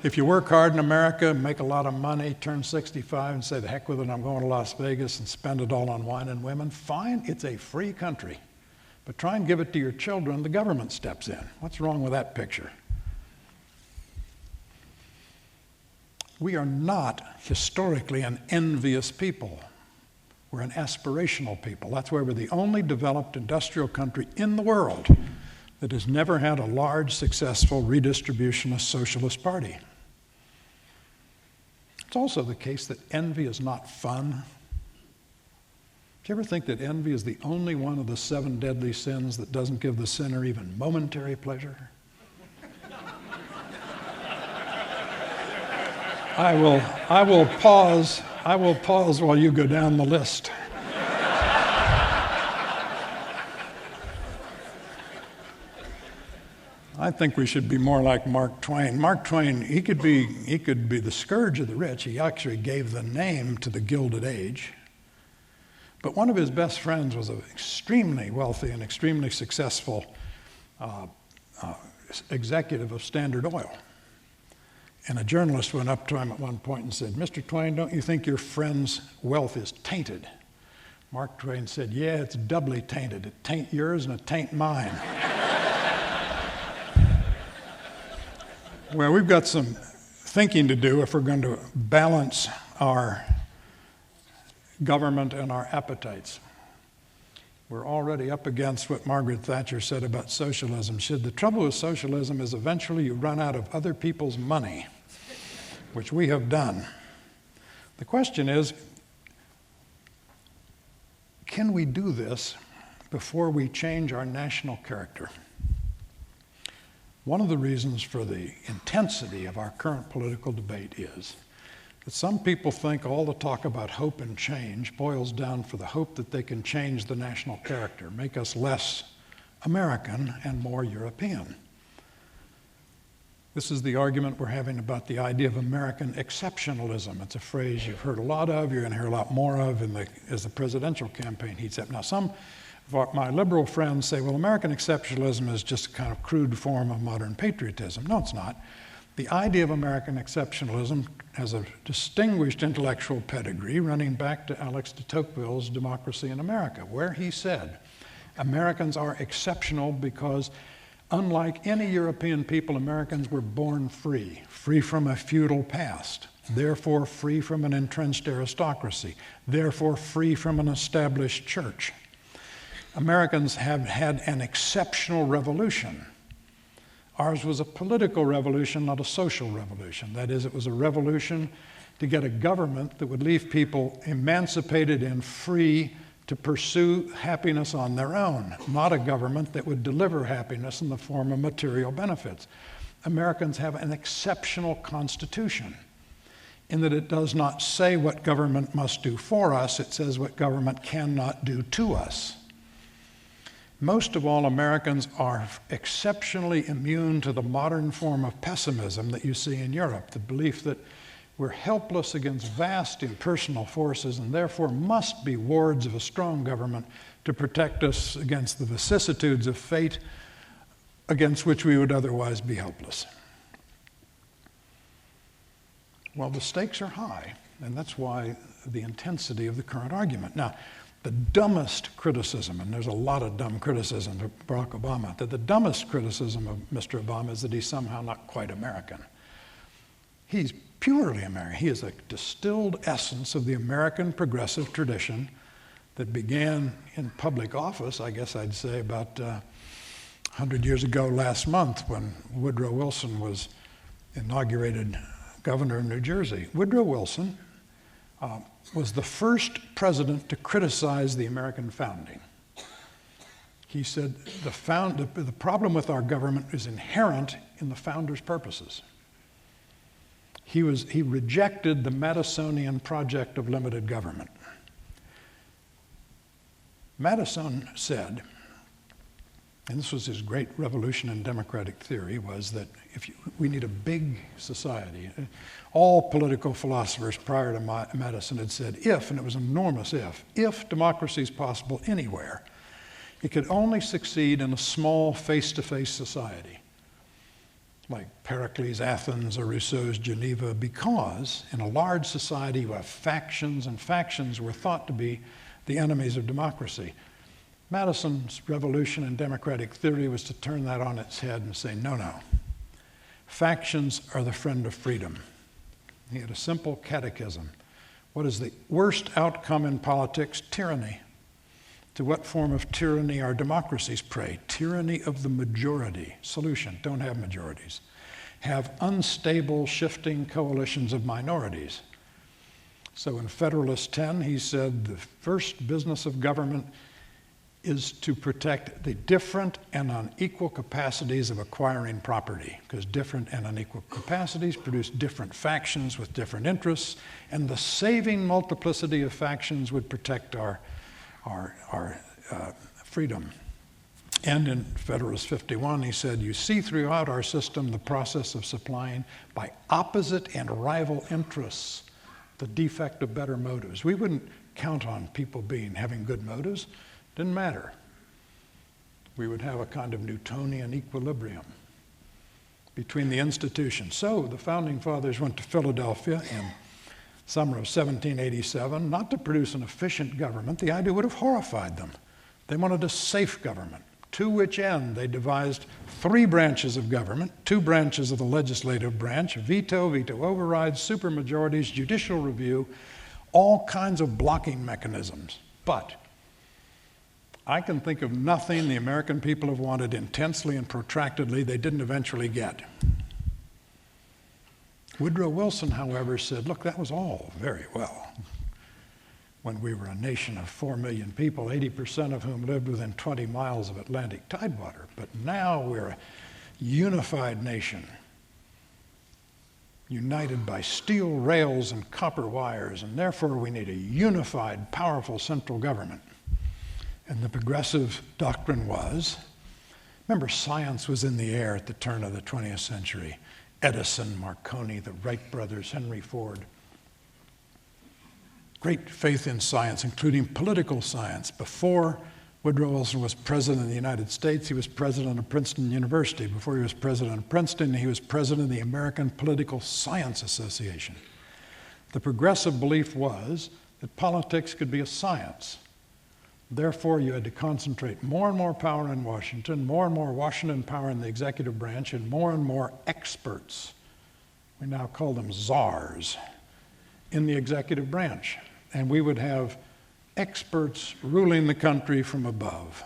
If you work hard in America, make a lot of money, turn 65 and say, "The heck with it, I'm going to Las Vegas and spend it all on wine and women," fine, it's a free country. But try and give it to your children, the government steps in. What's wrong with that picture? We are not historically an envious people. We're an aspirational people. That's why we're the only developed industrial country in the world that has never had a large, successful redistributionist socialist party. It's also the case that envy is not fun. Do you ever think that envy is the only one of the 7 deadly sins that doesn't give the sinner even momentary pleasure? I will pause while you go down the list. I think we should be more like Mark Twain. Mark Twain, he could be the scourge of the rich. He actually gave the name to the Gilded Age. But one of his best friends was an extremely wealthy and extremely successful executive of Standard Oil. And a journalist went up to him at one point and said, "Mr. Twain, don't you think your friend's wealth is tainted?" Mark Twain said, "Yeah, it's doubly tainted. It taint yours and it taint mine." Well, we've got some thinking to do if we're going to balance our government and our appetites. We're already up against what Margaret Thatcher said about socialism. She said, "The trouble with socialism is eventually you run out of other people's money," which we have done. The question is, can we do this before we change our national character? One of the reasons for the intensity of our current political debate is that some people think all the talk about hope and change boils down for the hope that they can change the national character, make us less American and more European. This is the argument we're having about the idea of American exceptionalism. It's a phrase you've heard a lot of, you're going to hear a lot more of as the presidential campaign heats up. Now, some of my liberal friends say, well, American exceptionalism is just a kind of crude form of modern patriotism. No, it's not. The idea of American exceptionalism has a distinguished intellectual pedigree running back to Alex de Tocqueville's Democracy in America, where he said, Americans are exceptional because unlike any European people, Americans were born free, free from a feudal past, therefore free from an entrenched aristocracy, therefore free from an established church. Americans have had an exceptional revolution. Ours was a political revolution, not a social revolution. That is, it was a revolution to get a government that would leave people emancipated and free to pursue happiness on their own, not a government that would deliver happiness in the form of material benefits. Americans have an exceptional constitution in that it does not say what government must do for us, it says what government cannot do to us. Most of all, Americans are exceptionally immune to the modern form of pessimism that you see in Europe, the belief that we're helpless against vast impersonal forces and therefore must be wards of a strong government to protect us against the vicissitudes of fate against which we would otherwise be helpless. Well, the stakes are high, and that's why the intensity of the current argument. Now, the dumbest criticism, and there's a lot of dumb criticism of Barack Obama, that the dumbest criticism of Mr. Obama is that he's somehow not quite American. He's purely American. He is a distilled essence of the American progressive tradition that began in public office, I guess I'd say, about 100 years ago last month when Woodrow Wilson was inaugurated governor of New Jersey. Woodrow Wilson was the first president to criticize the American founding. He said the problem with our government is inherent in the founders' purposes. He rejected the Madisonian project of limited government. Madison said, and this was his great revolution in democratic theory, was that we need a big society. All political philosophers prior to Madison had said and it was an enormous if democracy is possible anywhere, it could only succeed in a small face-to-face society, like Pericles' Athens or Rousseau's Geneva, because in a large society you have factions, and factions were thought to be the enemies of democracy. Madison's revolution in democratic theory was to turn that on its head and say, no. Factions are the friend of freedom. He had a simple catechism. What is the worst outcome in politics? Tyranny. To what form of tyranny are democracies prey? Tyranny of the majority. Solution, don't have majorities. Have unstable, shifting coalitions of minorities. So in Federalist 10, he said the first business of government is to protect the different and unequal capacities of acquiring property, because different and unequal capacities produce different factions with different interests, and the saving multiplicity of factions would protect our freedom. And in Federalist 51, he said, you see throughout our system the process of supplying by opposite and rival interests the defect of better motives. We wouldn't count on people having good motives. Didn't matter. We would have a kind of Newtonian equilibrium between the institutions. So the Founding Fathers went to Philadelphia in summer of 1787, not to produce an efficient government. The idea would have horrified them. They wanted a safe government, to which end they devised 3 branches of government, 2 branches of the legislative branch, veto overrides, supermajorities, judicial review, all kinds of blocking mechanisms. But I can think of nothing the American people have wanted intensely and protractedly they didn't eventually get. Woodrow Wilson, however, said, look, that was all very well when we were a nation of 4 million people, 80% of whom lived within 20 miles of Atlantic tidewater. But now we're a unified nation, united by steel rails and copper wires, and therefore we need a unified, powerful central government. And the progressive doctrine was, remember, science was in the air at the turn of the 20th century. Edison, Marconi, the Wright brothers, Henry Ford. Great faith in science, including political science. Before Woodrow Wilson was president of the United States, he was president of Princeton University. Before he was president of Princeton, he was president of the American Political Science Association. The progressive belief was that politics could be a science. Therefore, you had to concentrate more and more power in Washington, more and more Washington power in the executive branch, and more experts. We now call them czars in the executive branch. And we would have experts ruling the country from above.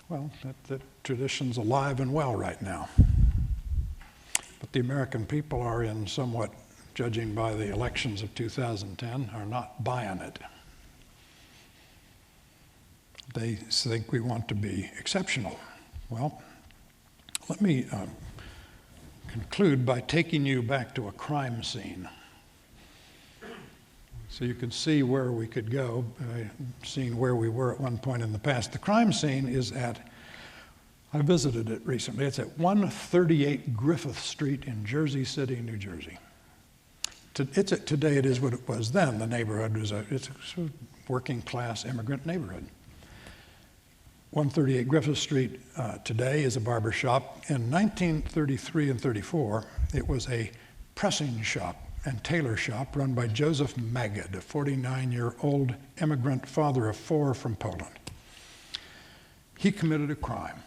Well, that tradition's alive and well right now. But the American people are in somewhat, judging by the elections of 2010, are not buying it. They think we want to be exceptional. Well, let me conclude by taking you back to a crime scene. So you can see where we could go, seeing where we were at one point in the past. The crime scene is I visited it recently. It's at 138 Griffith Street in Jersey City, New Jersey. Today it is what it was then. The neighborhood was it's a sort of working class immigrant neighborhood. 138 Griffith Street today is a barber shop. In 1933 and 34, it was a pressing shop and tailor shop run by Joseph Magid, a 49-year-old immigrant father of 4 from Poland. He committed a crime.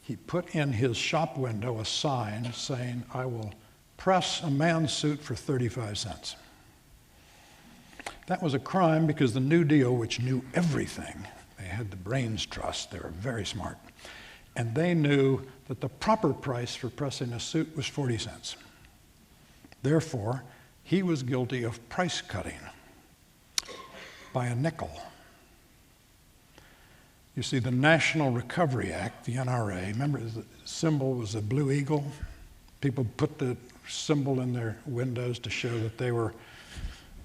He put in his shop window a sign saying, "I will press a man's suit for 35 cents. That was a crime because the New Deal, which knew everything, they had the brains trust, they were very smart, and they knew that the proper price for pressing a suit was 40 cents. Therefore, he was guilty of price cutting by a nickel. You see, the National Recovery Act, the NRA, remember the symbol was a blue eagle? People put the symbol in their windows to show that they were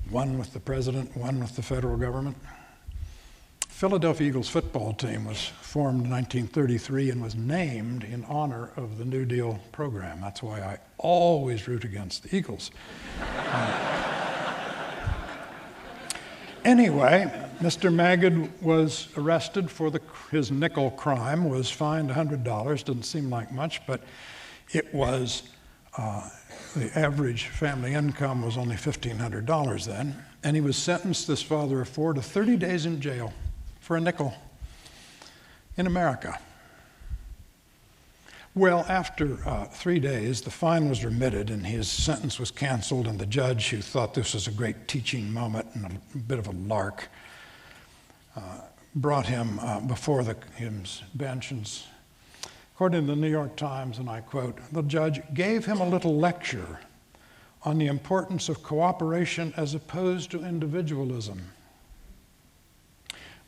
one with the president, one with the federal government. Philadelphia Eagles football team was formed in 1933 and was named in honor of the New Deal program. That's why I always root against the Eagles. Anyway, Mr. Magid was arrested for his nickel crime, was fined $100. Didn't seem like much, but it was, the average family income was only $1,500 then. And he was sentenced, this father of 4, to 30 days in jail for a nickel in America. Well, after 3 days, the fine was remitted and his sentence was canceled, and the judge, who thought this was a great teaching moment and a bit of a lark, brought him before his bench. And according to the New York Times, and I quote, "The judge gave him a little lecture on the importance of cooperation as opposed to individualism."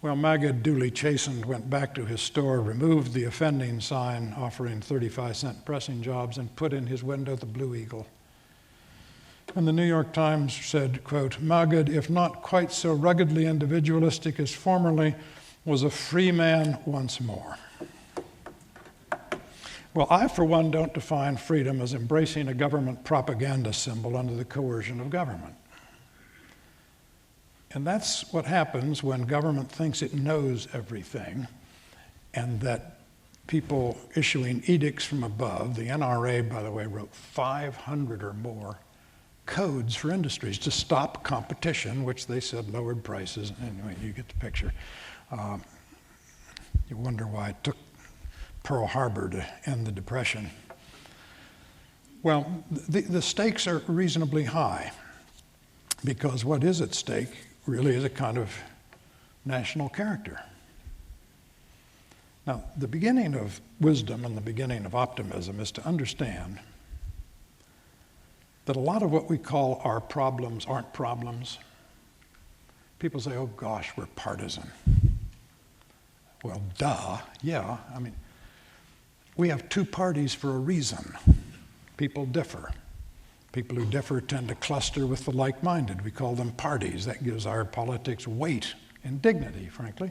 Well, Magid, duly chastened, went back to his store, removed the offending sign offering 35-cent pressing jobs, and put in his window the blue eagle. And the New York Times said, quote, "Magid, if not quite so ruggedly individualistic as formerly, was a free man once more." Well, I, for one, don't define freedom as embracing a government propaganda symbol under the coercion of government. And that's what happens when government thinks it knows everything, and that people issuing edicts from above, the NRA, by the way, wrote 500 or more codes for industries to stop competition, which they said lowered prices. Anyway, you get the picture. You wonder why it took Pearl Harbor to end the Depression. Well, the stakes are reasonably high, because what is at stake really is a kind of national character. Now, the beginning of wisdom and the beginning of optimism is to understand that a lot of what we call our problems aren't problems. People say, "Oh gosh, we're partisan." Well, duh, yeah. I mean, we have two parties for a reason. People differ. People who differ tend to cluster with the like-minded. We call them parties. That gives our politics weight and dignity, frankly.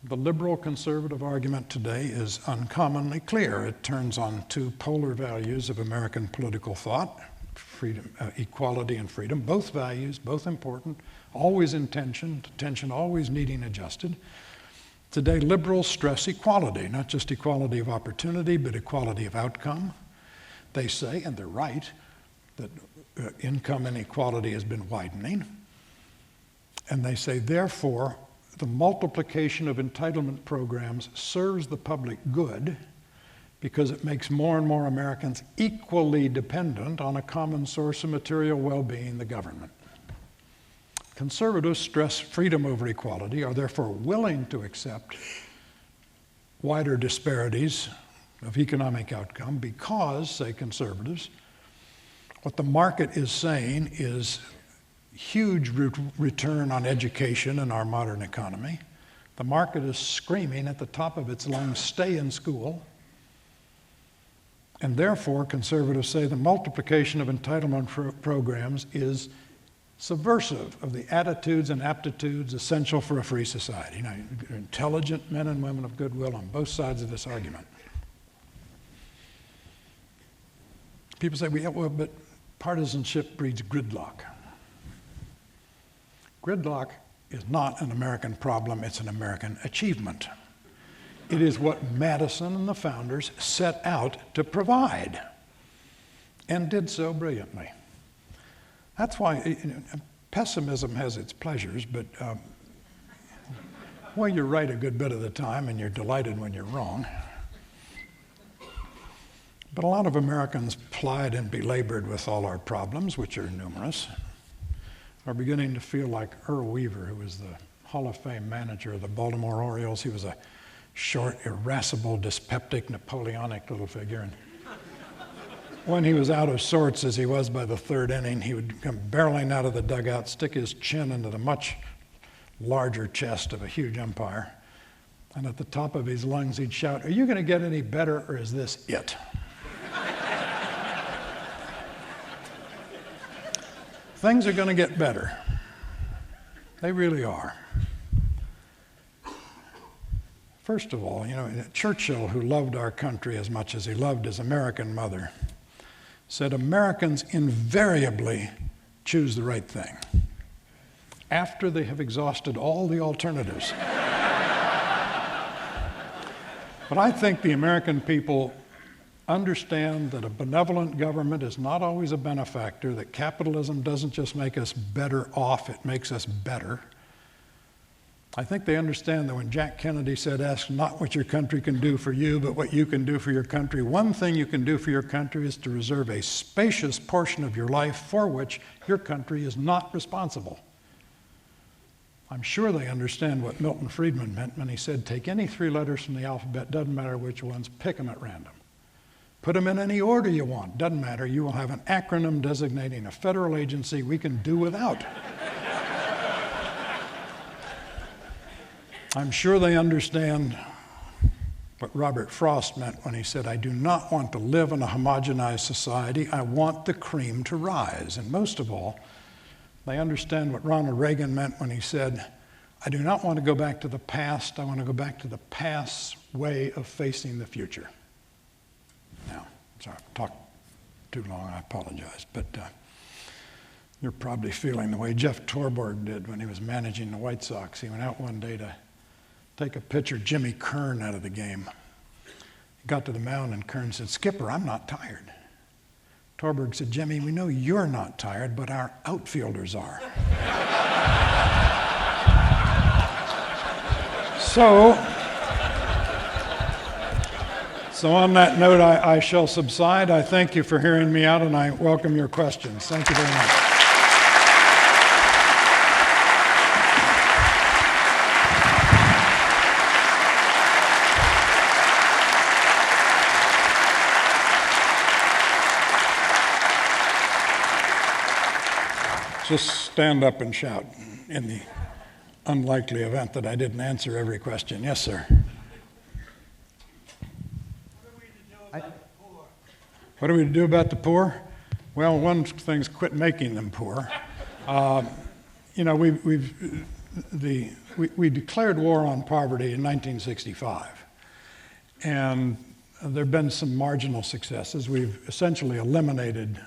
The liberal conservative argument today is uncommonly clear. It turns on two polar values of American political thought, freedom, equality and freedom, both values, both important, always in tension, tension always needing adjusted. Today, liberals stress equality, not just equality of opportunity, but equality of outcome. They say, and they're right, that income inequality has been widening. And they say, therefore, the multiplication of entitlement programs serves the public good because it makes more and more Americans equally dependent on a common source of material well-being, the government. Conservatives stress freedom over equality, are therefore willing to accept wider disparities of economic outcome because, say conservatives, what the market is saying is huge return on education in our modern economy. The market is screaming at the top of its lungs, stay in school. And therefore, conservatives say the multiplication of entitlement programs is subversive of the attitudes and aptitudes essential for a free society. Now, intelligent men and women of goodwill on both sides of this argument. People say, well, but partisanship breeds gridlock. Gridlock is not an American problem, it's an American achievement. It is what Madison and the founders set out to provide, and did so brilliantly. That's why pessimism has its pleasures, but well, you're right a good bit of the time, and you're delighted when you're wrong. But a lot of Americans, plied and belabored with all our problems, which are numerous, are beginning to feel like Earl Weaver, who was the Hall of Fame manager of the Baltimore Orioles. He was a short, irascible, dyspeptic, Napoleonic little figure. And when he was out of sorts, as he was by the third inning, he would come barreling out of the dugout, stick his chin into the much larger chest of a huge umpire, and at the top of his lungs he'd shout, "Are you going to get any better, or is this it?" Things are going to get better. They really are. First of all, Churchill, who loved our country as much as he loved his American mother, said Americans invariably choose the right thing after they have exhausted all the alternatives. But I think the American people understand that a benevolent government is not always a benefactor, that capitalism doesn't just make us better off, it makes us better. I think they understand that when Jack Kennedy said, "Ask not what your country can do for you, but what you can do for your country," one thing you can do for your country is to reserve a spacious portion of your life for which your country is not responsible. I'm sure they understand what Milton Friedman meant when he said, take any three letters from the alphabet, doesn't matter which ones, pick them at random. Put them in any order you want, doesn't matter, you will have an acronym designating a federal agency we can do without. I'm sure they understand what Robert Frost meant when he said, I do not want to live in a homogenized society, I want the cream to rise. And most of all, they understand what Ronald Reagan meant when he said, I do not want to go back to the past, I want to go back to the past's way of facing the future. Now, sorry, I've talked too long, I apologize, but you're probably feeling the way Jeff Torborg did when he was managing the White Sox. He went out one day to take a pitcher, Jimmy Kern, out of the game. He got to the mound and Kern said, Skipper, I'm not tired. Torborg said, Jimmy, we know you're not tired, but our outfielders are. So on that note, I shall subside. I thank you for hearing me out, and I welcome your questions. Thank you very much. Just stand up and shout in the unlikely event that I didn't answer every question. Yes, sir. What are we to do about the poor? Well, one thing's quit making them poor. We declared war on poverty in 1965, and there have been some marginal successes. We've essentially eliminated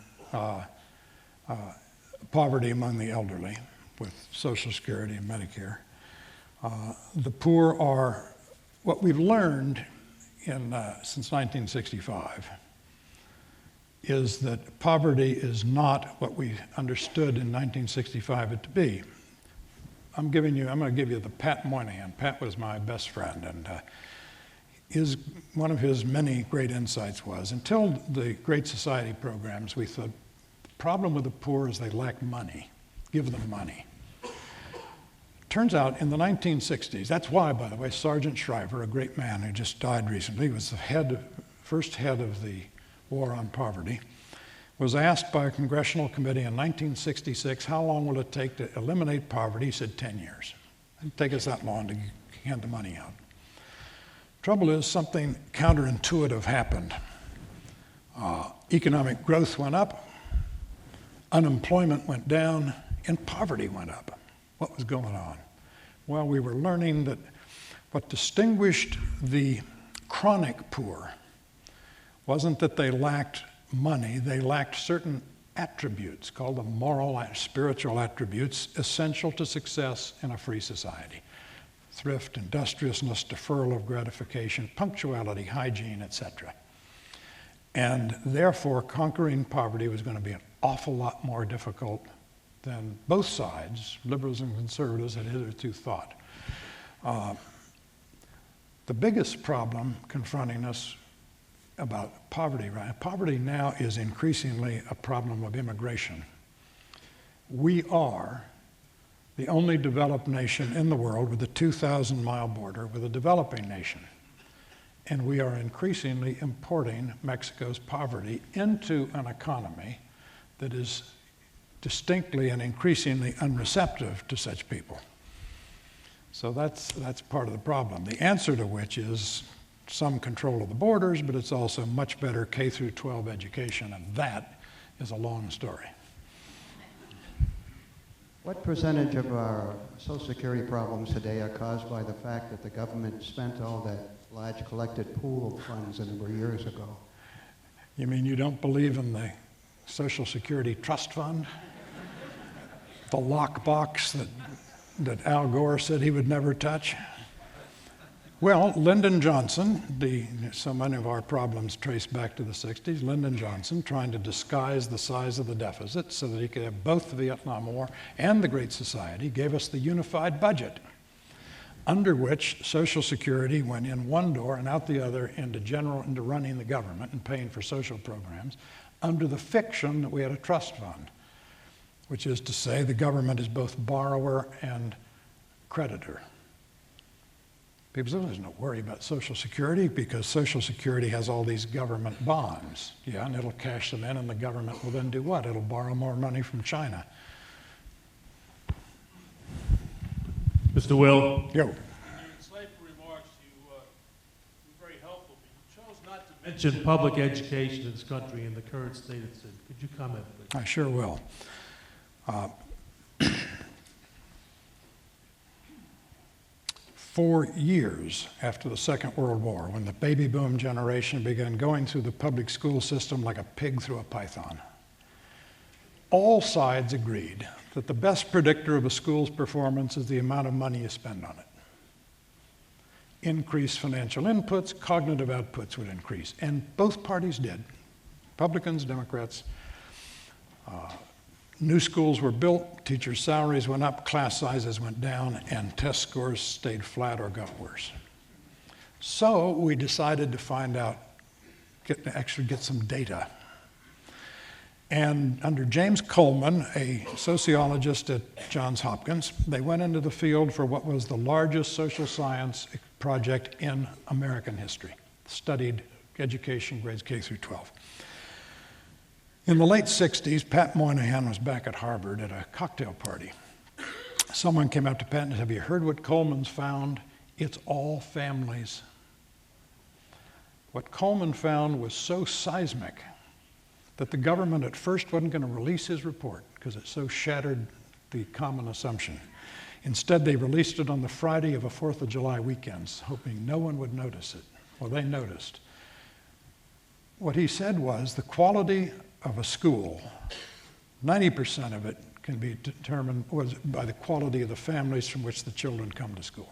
poverty among the elderly with Social Security and Medicare. The poor are, what we've learned since 1965 is that poverty is not what we understood in 1965 it to be. I'm going to give you the Pat Moynihan. Pat was my best friend, and one of his many great insights was, until the Great Society programs, we thought, the problem with the poor is they lack money. Give them money. Turns out in the 1960s, that's why, by the way, Sergeant Shriver, a great man who just died recently, was the first head of the war on poverty. was asked by a congressional committee in 1966, how long will it take to eliminate poverty? He said 10 years. It'd take us that long to hand the money out. Trouble is, something counterintuitive happened. Economic growth went up, unemployment went down, and poverty went up. What was going on? Well, we were learning that what distinguished the chronic poor wasn't that they lacked money, they lacked certain attributes called the moral, spiritual attributes essential to success in a free society. Thrift, industriousness, deferral of gratification, punctuality, hygiene, etc. And therefore, conquering poverty was going to be an awful lot more difficult than both sides, liberals and conservatives, had hitherto thought. The biggest problem confronting us about poverty, right? Poverty now is increasingly a problem of immigration. We are the only developed nation in the world with a 2,000-mile border with a developing nation. And we are increasingly importing Mexico's poverty into an economy that is distinctly and increasingly unreceptive to such people. So that's part of the problem. The answer to which is some control of the borders, but it's also much better K through 12 education, and that is a long story. What percentage of our Social Security problems today are caused by the fact that the government spent all that large collected pool of funds a number of years ago? You mean you don't believe in the Social Security Trust Fund? The lockbox that Al Gore said he would never touch? Well, Lyndon Johnson, so many of our problems trace back to the 60s, Lyndon Johnson trying to disguise the size of the deficit so that he could have both the Vietnam War and the Great Society, gave us the unified budget, under which Social Security went in one door and out the other into running the government and paying for social programs, under the fiction that we had a trust fund, which is to say the government is both borrower and creditor. People say, there's no worry about Social Security because Social Security has all these government bonds. Yeah, and it'll cash them in, and the government will then do what? It'll borrow more money from China. Mr. Will. Yo. In your insightful remarks, you were very helpful, but you chose not to mention public education in this country in the current state it's in. Could you comment, please? I sure will. 4 years after the Second World War, when the baby boom generation began going through the public school system like a pig through a python, all sides agreed that the best predictor of a school's performance is the amount of money you spend on it. Increased financial inputs, cognitive outputs would increase, and both parties did, Republicans, Democrats. New schools were built, teachers' salaries went up, class sizes went down, and test scores stayed flat or got worse. So we decided to find out, actually get some data. And under James Coleman, a sociologist at Johns Hopkins, they went into the field for what was the largest social science project in American history, studied education grades K through 12. In the late 60s, Pat Moynihan was back at Harvard at a cocktail party. Someone came up to Pat and said, have you heard what Coleman's found? It's all families. What Coleman found was so seismic that the government at first wasn't going to release his report because it so shattered the common assumption. Instead, they released it on the Friday of a 4th of July weekend, hoping no one would notice it. Well, they noticed. What he said was the quality of a school, 90% of it can be determined by the quality of the families from which the children come to school.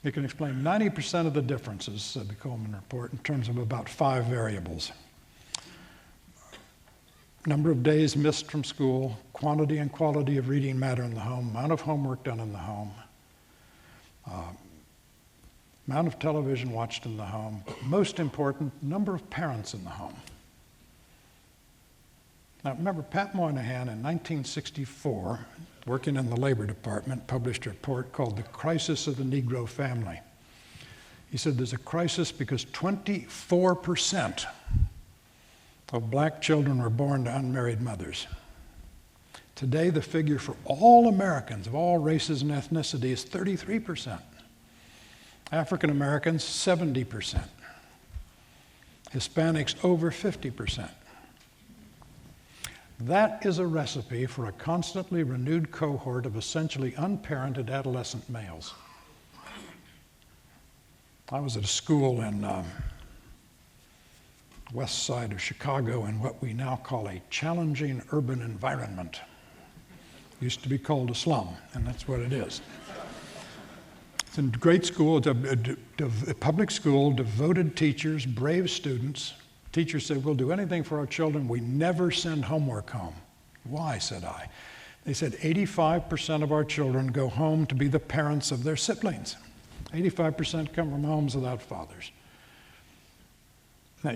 He can explain 90% of the differences, said the Coleman report, in terms of about 5 variables. Number of days missed from school, quantity and quality of reading matter in the home, amount of homework done in the home, amount of television watched in the home, but most important, number of parents in the home. Now remember, Pat Moynihan in 1964, working in the Labor Department, published a report called The Crisis of the Negro Family. He said there's a crisis because 24% of black children were born to unmarried mothers. Today, the figure for all Americans of all races and ethnicity is 33%. African Americans, 70%. Hispanics, over 50%. That is a recipe for a constantly renewed cohort of essentially unparented adolescent males. I was at a school in west side of Chicago in what we now call a challenging urban environment. Used to be called a slum, and that's what it is. It's a great school, it's a public school, devoted teachers, brave students. Teachers said, we'll do anything for our children. We never send homework home. Why, said I. They said 85% of our children go home to be the parents of their siblings. 85% come from homes without fathers. Now,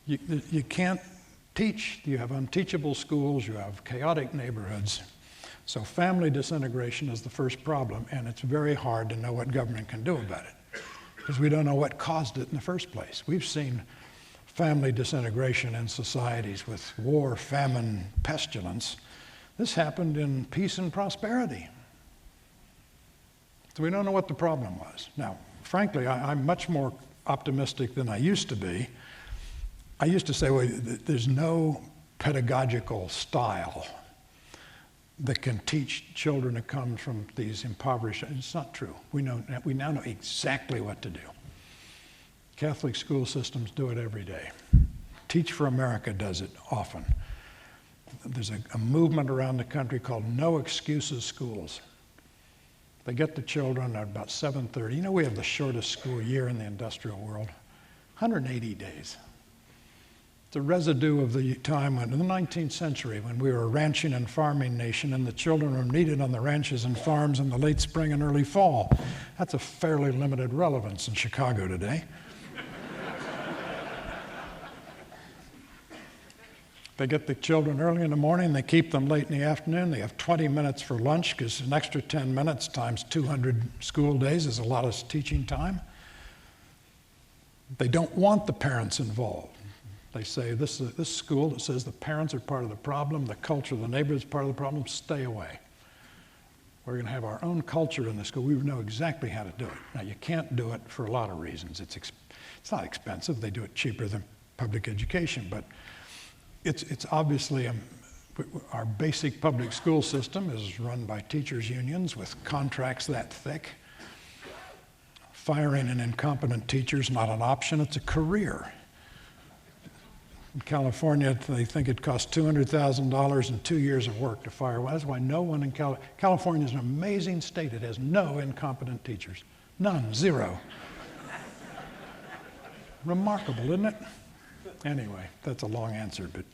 you can't teach. You have unteachable schools, you have chaotic neighborhoods. So family disintegration is the first problem, and it's very hard to know what government can do about it, because we don't know what caused it in the first place. We've seen family disintegration in societies with war, famine, pestilence. This happened in peace and prosperity. So we don't know what the problem was. Now, frankly, I'm much more optimistic than I used to be. I used to say, well, there's no pedagogical style that can teach children to come from these impoverished. It's not true. We now know exactly what to do. Catholic school systems do it every day. Teach for America does it often. There's a movement around the country called No Excuses Schools. They get the children at about 7:30. You know, we have the shortest school year in the industrial world, 180 days. It's a residue of the time in the 19th century when we were a ranching and farming nation and the children were needed on the ranches and farms in the late spring and early fall. That's a fairly limited relevance in Chicago today. They get the children early in the morning, they keep them late in the afternoon. They have 20 minutes for lunch because an extra 10 minutes times 200 school days is a lot of teaching time. They don't want the parents involved. They say, this school that says the parents are part of the problem, the culture of the neighborhood is part of the problem, stay away. We're going to have our own culture in the school. We know exactly how to do it. Now, you can't do it for a lot of reasons. It's not expensive. They do it cheaper than public education, but it's obviously our basic public school system is run by teachers' unions with contracts that thick. Firing an incompetent teacher is not an option, it's a career. In California, they think it costs $200,000 and 2 years of work to fire one. That's why no one in California is an amazing state. It has no incompetent teachers. None, zero. Remarkable, isn't it? Anyway, that's a long answer, but.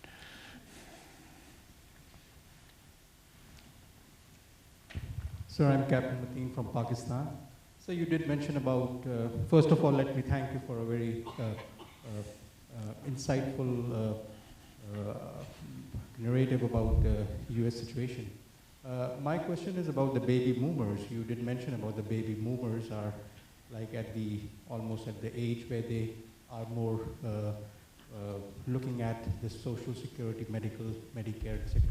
Sir, I'm Captain Mateen from Pakistan. So you did mention about, first of all, let me thank you for a very insightful narrative about the US situation. My question is about the baby boomers. You did mention about the baby boomers are like almost at the age where they are more looking at the social security, Medicare, etc.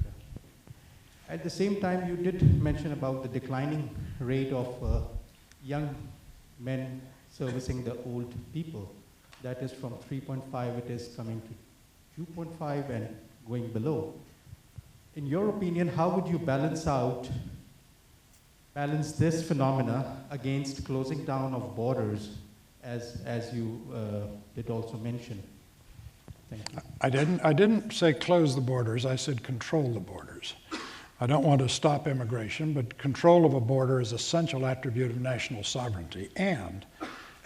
At the same time, you did mention about the declining rate of young men servicing the old people. That is from 3.5, it is coming to 2.5 and going below. In your opinion, how would you balance this phenomena against closing down of borders, as you did also mention? Thank you. I didn't say close the borders, I said control the borders. I don't want to stop immigration, but control of a border is an essential attribute of national sovereignty and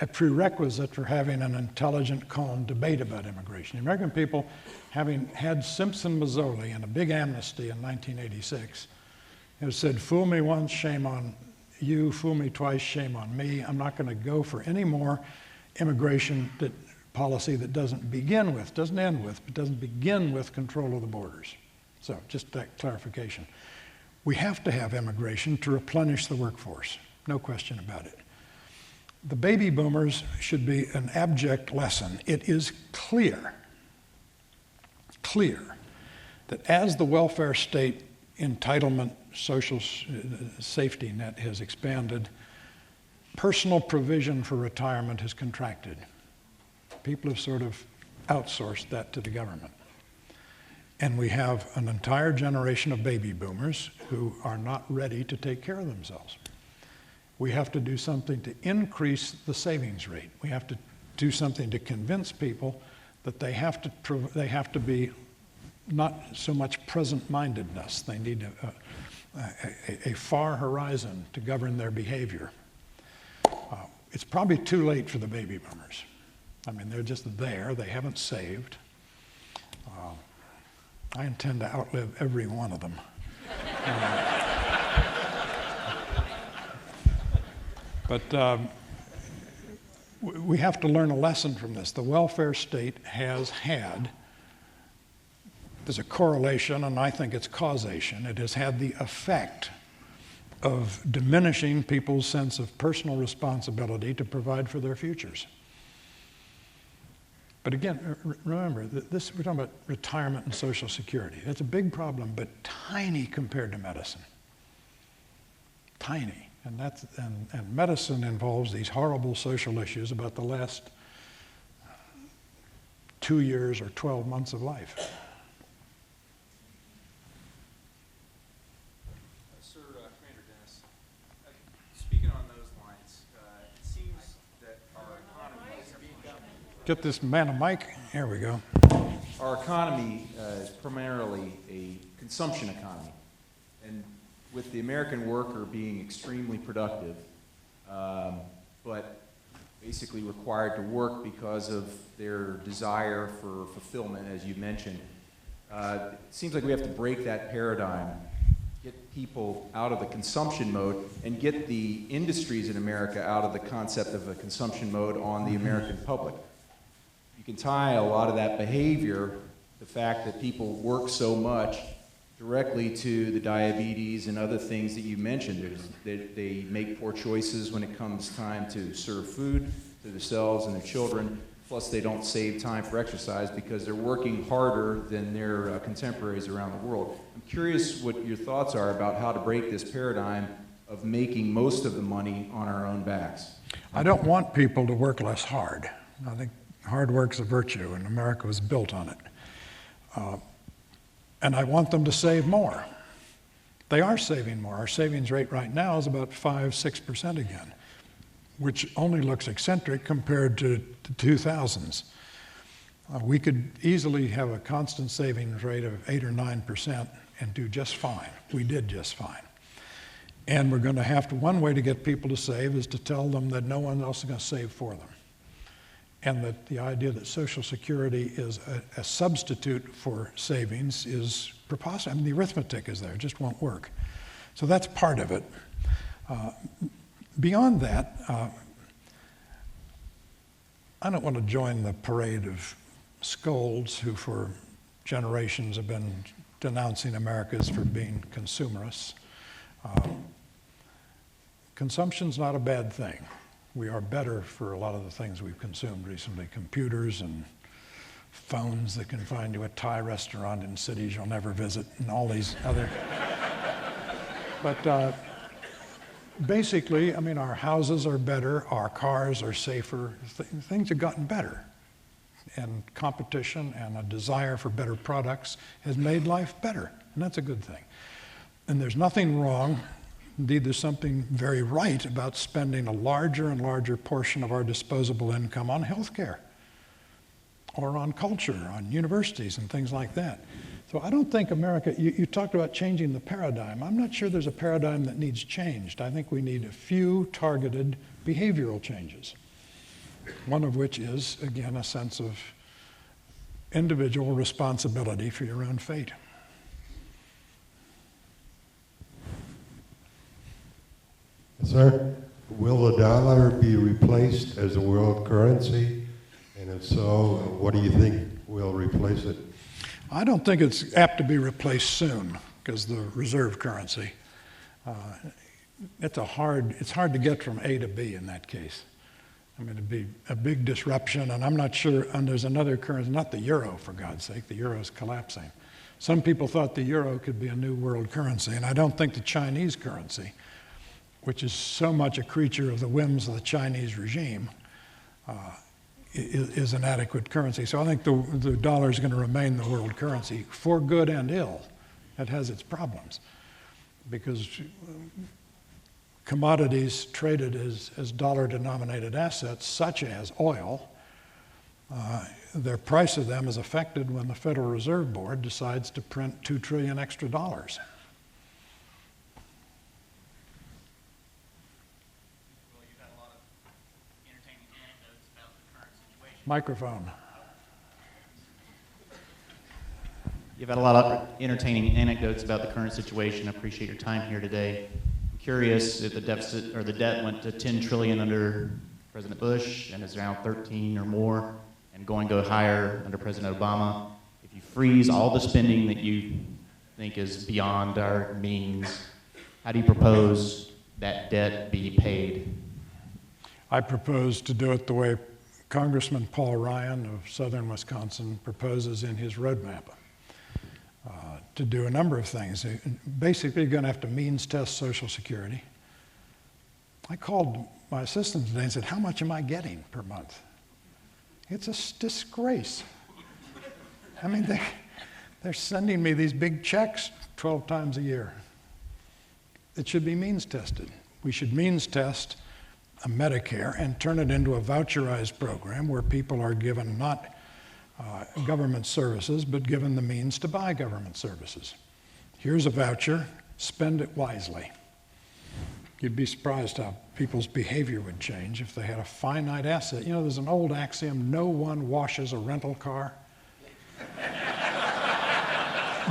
a prerequisite for having an intelligent, calm debate about immigration. The American people, having had Simpson-Mazzoli and a big amnesty in 1986, have said, fool me once, shame on you, fool me twice, shame on me. I'm not going to go for any more immigration policy that doesn't begin with, doesn't end with, but doesn't begin with control of the borders. So just that clarification. We have to have immigration to replenish the workforce, no question about it. The baby boomers should be an abject lesson. It is clear clear that as the welfare state entitlement social safety net has expanded, personal provision for retirement has contracted. People have sort of outsourced that to the government. And we have an entire generation of baby boomers who are not ready to take care of themselves. We have to do something to increase the savings rate. We have to do something to convince people that they have to be not so much present-mindedness. They need a far horizon to govern their behavior. It's probably too late for the baby boomers. I mean, they're just there. They haven't saved. I intend to outlive every one of them. But we have to learn a lesson from this. The welfare state has had, there's a correlation, and I think it's causation. It has had the effect of diminishing people's sense of personal responsibility to provide for their futures. But again, remember, we're talking about retirement and Social Security. It's a big problem, but tiny compared to medicine. Tiny. And medicine involves these horrible social issues about the last 2 years or 12 months of life. Sir Commander Dennis, speaking on those lines, it seems that our economy is Get this man a mic. Here we go. Our economy is primarily a consumption economy, and with the American worker being extremely productive, but basically required to work because of their desire for fulfillment, as you mentioned, it seems like we have to break that paradigm, get people out of the consumption mode, and get the industries in America out of the concept of a consumption mode on the American public. You can tie a lot of that behavior, the fact that people work so much, directly to the diabetes and other things that you mentioned. They make poor choices when it comes time to serve food to themselves and their children. Plus, they don't save time for exercise because they're working harder than their contemporaries around the world. I'm curious what your thoughts are about how to break this paradigm of making most of the money on our own backs. I don't want people to work less hard. I think hard work's a virtue, and America was built on it. And I want them to save more. They are saving more. Our savings rate right now is about 5-6% again, which only looks eccentric compared to the 2000s. We could easily have a constant savings rate of 8 or 9% and do just fine. We did just fine. And we're going to have to, one way to get people to save is to tell them that no one else is going to save for them. And that the idea that Social Security is a substitute for savings is preposterous. I mean, the arithmetic is there, it just won't work. So that's part of it. Beyond that, I don't want to join the parade of scolds who for generations have been denouncing Americans for being consumerists. Consumption's not a bad thing. We are better for a lot of the things we've consumed recently, computers and phones that can find you a Thai restaurant in cities you'll never visit, and all these other. But basically, I mean, our houses are better, our cars are safer, things have gotten better. And competition and a desire for better products has made life better, and that's a good thing. And there's nothing wrong. Indeed, there's something very right about spending a larger and larger portion of our disposable income on healthcare or on culture, on universities and things like that. So I don't think America, you talked about changing the paradigm. I'm not sure there's a paradigm that needs changed. I think we need a few targeted behavioral changes, one of which is, again, a sense of individual responsibility for your own fate. Sir, will the dollar be replaced as a world currency? And if so, what do you think will replace it? I don't think it's apt to be replaced soon because the reserve currency, it's hard to get from A to B in that case. I mean, it'd be a big disruption, and I'm not sure, and there's another currency, not the euro, for God's sake, the euro is collapsing. Some people thought the euro could be a new world currency, and I don't think the Chinese currency, which is so much a creature of the whims of the Chinese regime, is an adequate currency. So I think the dollar is going to remain the world currency for good and ill. It has its problems because commodities traded as dollar-denominated assets, such as oil, their price of them is affected when the Federal Reserve Board decides to print 2 trillion extra dollars. Well, you've had a lot of entertaining anecdotes about the current situation. Microphone. You've had a lot of entertaining anecdotes about the current situation. I appreciate your time here today. I'm curious if the deficit or the debt went to 10 trillion under President Bush and is around 13 or more and going to go higher under President Obama. If you freeze all the spending that you think is beyond our means, how do you propose that debt be paid? I propose to do it the way Congressman Paul Ryan of southern Wisconsin proposes in his roadmap. To do a number of things. Basically, you're going to have to means test Social Security. I called my assistant today and said, how much am I getting per month? It's a disgrace. I mean, they're sending me these big checks 12 times a year. It should be means tested. We should means test a Medicare and turn it into a voucherized program where people are given not government services, but given the means to buy government services. Here's a voucher, spend it wisely. You'd be surprised how people's behavior would change if they had a finite asset. You know, there's an old axiom, no one washes a rental car.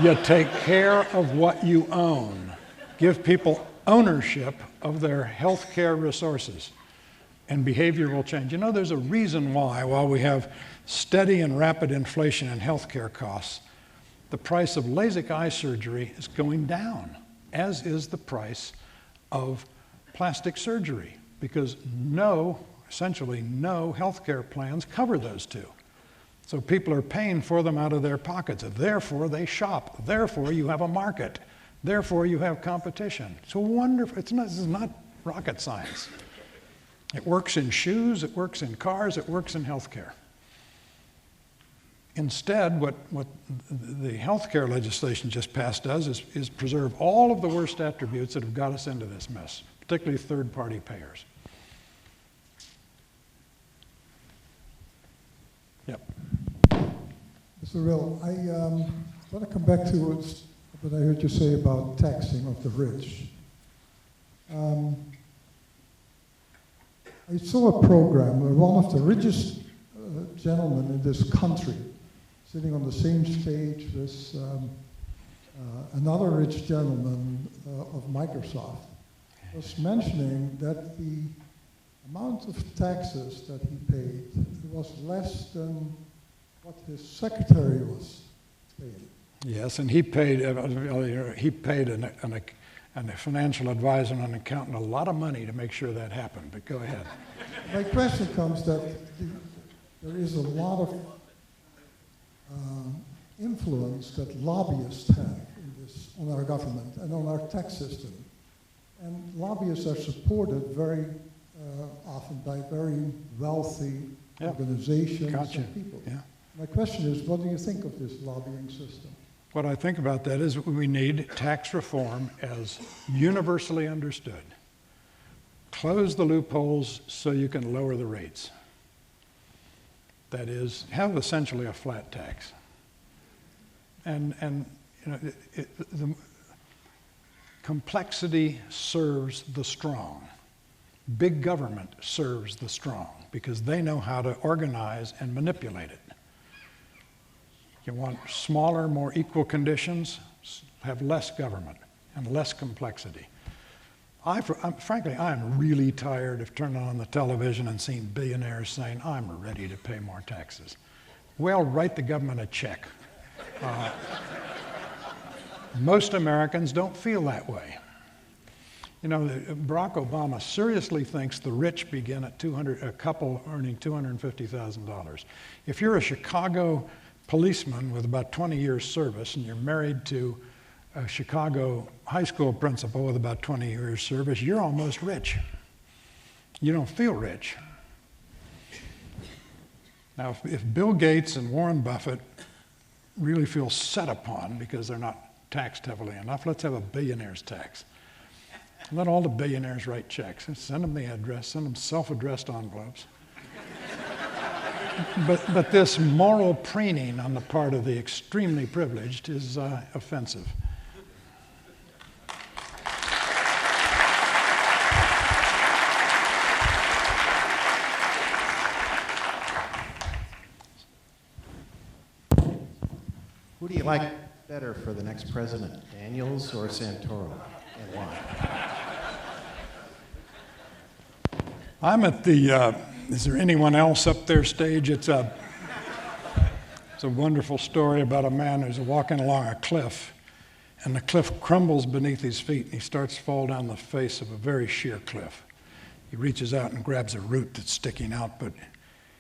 You take care of what you own. Give people ownership of their health care resources, and behavior will change. You know, there's a reason why, while we have steady and rapid inflation in healthcare costs, the price of LASIK eye surgery is going down, as is the price of plastic surgery, because essentially no healthcare plans cover those two. So people are paying for them out of their pockets. Therefore, they shop. Therefore, you have a market. Therefore, you have competition. It's wonderful. This is not rocket science. It works in shoes, it works in cars, it works in healthcare. Instead, what the healthcare legislation just passed does is preserve all of the worst attributes that have got us into this mess, particularly third-party payers. Yep. Mr. Will, I want to come back to what I heard you say about taxing of the rich. I saw a program where one of the richest gentlemen in this country, sitting on the same stage with another rich gentleman of Microsoft, was mentioning that the amount of taxes that he paid was less than what his secretary was paying. Yes, and he paid a financial advisor and an accountant a lot of money to make sure that happened, but go ahead. My question comes that there is a lot of influence that lobbyists have on our government and on our tax system. And lobbyists are supported very often by very wealthy organizations and people. Yeah. My question is, what do you think of this lobbying system? What I think about that is we need tax reform as universally understood. Close the loopholes so you can lower the rates. That is, have essentially a flat tax. And you know, the complexity serves the strong. Big government serves the strong because they know how to organize and manipulate it. You want smaller, more equal conditions, have less government and less complexity. Frankly, I'm really tired of turning on the television and seeing billionaires saying, I'm ready to pay more taxes. Well, write the government a check. Most Americans don't feel that way. You know, Barack Obama seriously thinks the rich begin at a couple earning $250,000. If you're a Chicago policeman with about 20 years service and you're married to a Chicago high school principal with about 20 years service, you're almost rich. You don't feel rich. Now, if Bill Gates and Warren Buffett really feel set upon because they're not taxed heavily enough, let's have a billionaire's tax. Let all the billionaires write checks. Send them the address, send them self-addressed envelopes. But this moral preening on the part of the extremely privileged is offensive. Who do you like better for the next president, Daniels or Santoro, and why? I'm at the, is there anyone else up there stage? It's a wonderful story about a man who's walking along a cliff, and the cliff crumbles beneath his feet, and he starts to fall down the face of a very sheer cliff. He reaches out and grabs a root that's sticking out, but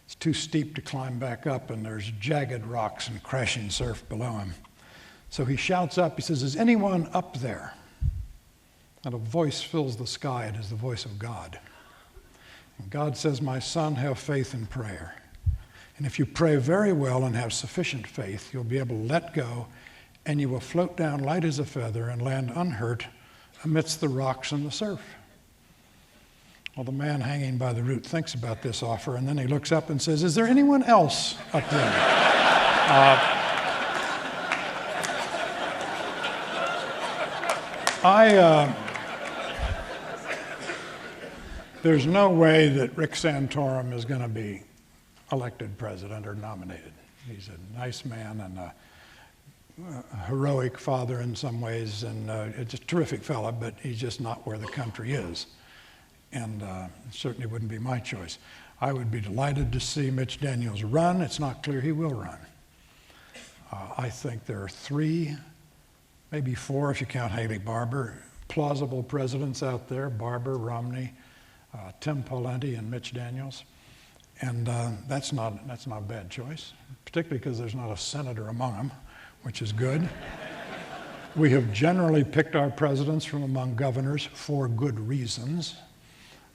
it's too steep to climb back up, and there's jagged rocks and crashing surf below him. So he shouts up, he says, "Is anyone up there?" And a voice fills the sky. It is the voice of God. And God says, "My son, have faith in prayer. And if you pray very well and have sufficient faith, you'll be able to let go, and you will float down light as a feather and land unhurt amidst the rocks and the surf." Well, the man hanging by the root thinks about this offer, and then he looks up and says, "Is there anyone else up there?" There's no way that Rick Santorum is going to be elected president or nominated. He's a nice man and a heroic father in some ways, and just a terrific fellow, but he's just not where the country is. And it certainly wouldn't be my choice. I would be delighted to see Mitch Daniels run. It's not clear he will run. I think there are 3, maybe 4 if you count Haley Barbour, plausible presidents out there: Barbour, Romney, Tim Pawlenty, and Mitch Daniels. And that's not a bad choice, particularly because there's not a senator among them, which is good. We have generally picked our presidents from among governors for good reasons.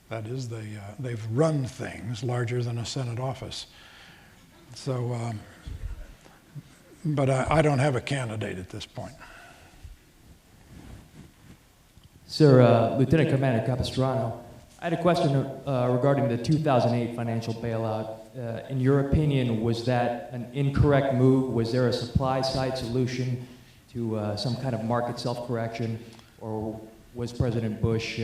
That is, they've run things larger than a Senate office. So, but I don't have a candidate at this point. Sir, Lieutenant Commander Capistrano, I had a question regarding the 2008 financial bailout. In your opinion, was that an incorrect move? Was there a supply-side solution to some kind of market self-correction, or was President Bush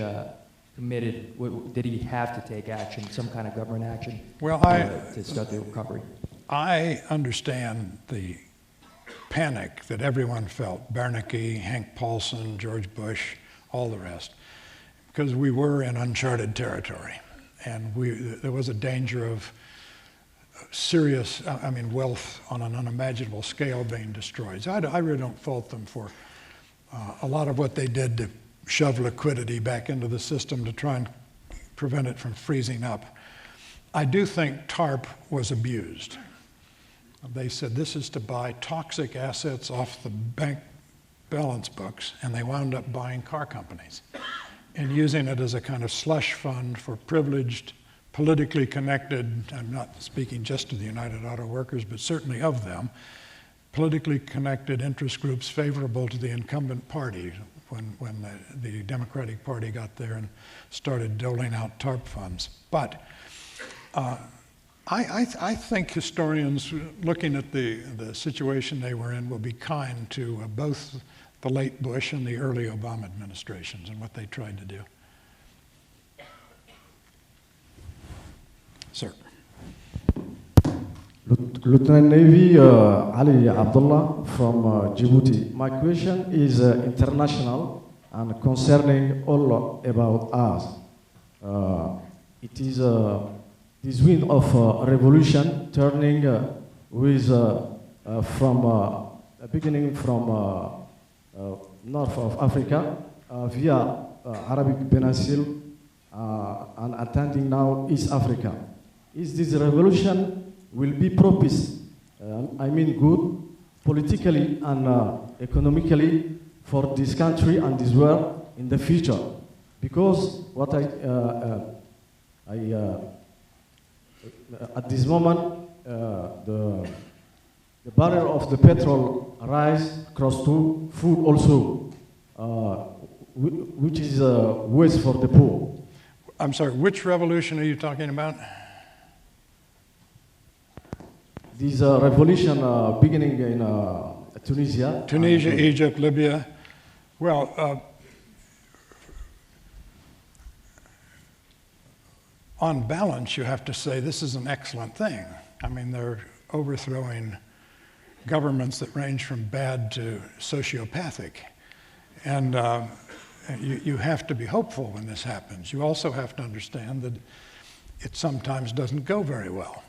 committed? Did he have to take action, some kind of government action, to start the recovery? I understand the panic that everyone felt, Bernanke, Hank Paulson, George Bush, all the rest, because we were in uncharted territory, and there was a danger of serious, wealth on an unimaginable scale being destroyed. So I really don't fault them for a lot of what they did to shove liquidity back into the system to try and prevent it from freezing up. I do think TARP was abused. They said this is to buy toxic assets off the bank balance books, and they wound up buying car companies and using it as a kind of slush fund for privileged, politically connected, I'm not speaking just to the United Auto Workers, but certainly of them, politically connected interest groups favorable to the incumbent party when the Democratic Party got there and started doling out TARP funds. But I think historians, looking at the situation they were in, will be kind to both the late Bush and the early Obama administrations and what they tried to do. Sir. Lieutenant Navy Ali Abdullah from Djibouti. My question is international and concerning all about us. It is this wind of revolution turning with beginning from north of Africa via Arabic Peninsula and attending now East Africa. Is this revolution will be propitious, good, politically and economically for this country and this world in the future? Because what at this moment, the barrel of the petrol rise across to food also, which is a waste for the poor. I'm sorry, which revolution are you talking about? This revolution beginning in Tunisia. Tunisia, Egypt, Libya. Well, on balance, you have to say this is an excellent thing. I mean, they're overthrowing governments that range from bad to sociopathic. And you have to be hopeful when this happens. You also have to understand that it sometimes doesn't go very well.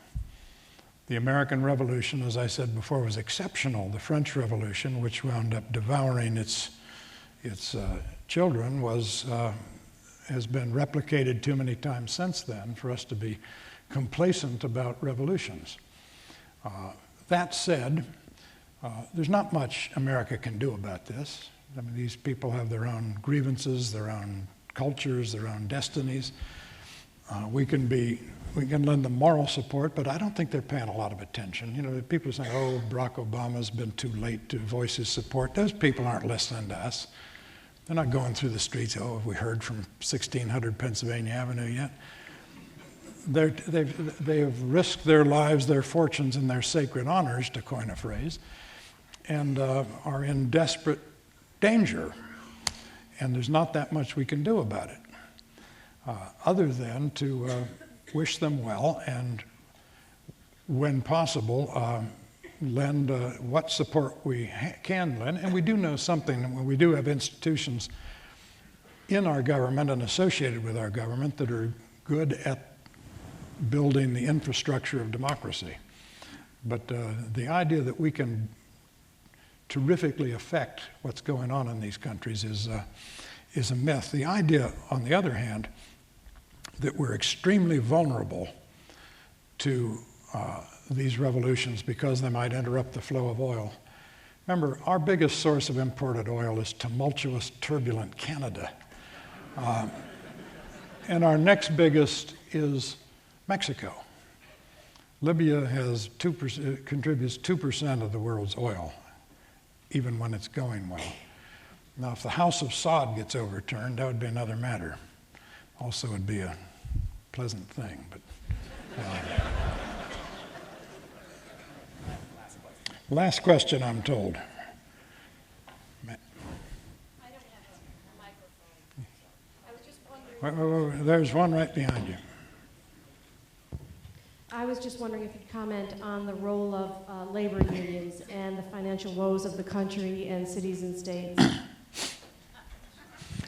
The American Revolution, as I said before, was exceptional. The French Revolution, which wound up devouring its children, has been replicated too many times since then for us to be complacent about revolutions. That said, there's not much America can do about this. I mean, these people have their own grievances, their own cultures, their own destinies. We can lend them moral support, but I don't think they're paying a lot of attention. You know, people are saying, oh, Barack Obama's been too late to voice his support. Those people aren't listening to us. They're not going through the streets, oh, have we heard from 1600 Pennsylvania Avenue yet? They have risked their lives, their fortunes, and their sacred honors, to coin a phrase, and are in desperate danger. And there's not that much we can do about it, other than to wish them well and, when possible, lend what support we can lend. And we do know something. We do have institutions in our government and associated with our government that are good at building the infrastructure of democracy. But the idea that we can terrifically affect what's going on in these countries is a myth. The idea, on the other hand, that we're extremely vulnerable to these revolutions because they might interrupt the flow of oil. Remember, our biggest source of imported oil is tumultuous, turbulent Canada. And our next biggest is Mexico. Libya has contributes 2% of the world's oil, even when it's going well. Now, if the House of Saud gets overturned, that would be another matter. Also, would be a pleasant thing, but. Last question, I'm told. I don't have a microphone. I was just wondering. Wait, there's one right behind you. I was just wondering if you'd comment on the role of labor unions and the financial woes of the country and cities and states.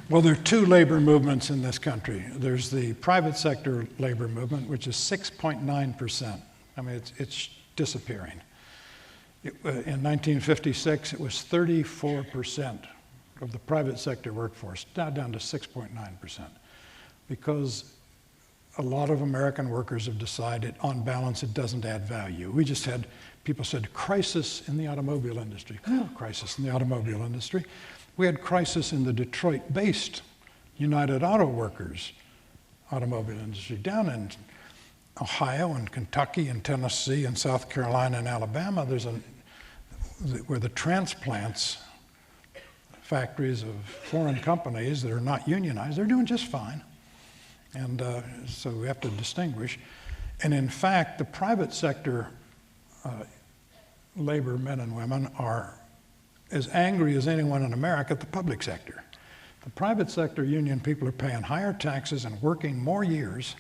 Well, there are two labor movements in this country. There's the private sector labor movement, which is 6.9%. I mean, it's disappearing. In 1956, it was 34% of the private sector workforce, now down to 6.9%, because a lot of American workers have decided, on balance, it doesn't add value. We just had, people said, crisis in the automobile industry. Oh, crisis in the automobile industry. We had crisis in the Detroit-based United Auto Workers automobile industry. Down in Ohio and Kentucky and Tennessee and South Carolina and Alabama, where the transplants factories of foreign companies that are not unionized, they're doing just fine. And so we have to distinguish. And in fact, the private sector labor men and women are as angry as anyone in America at the public sector. The private sector union people are paying higher taxes and working more years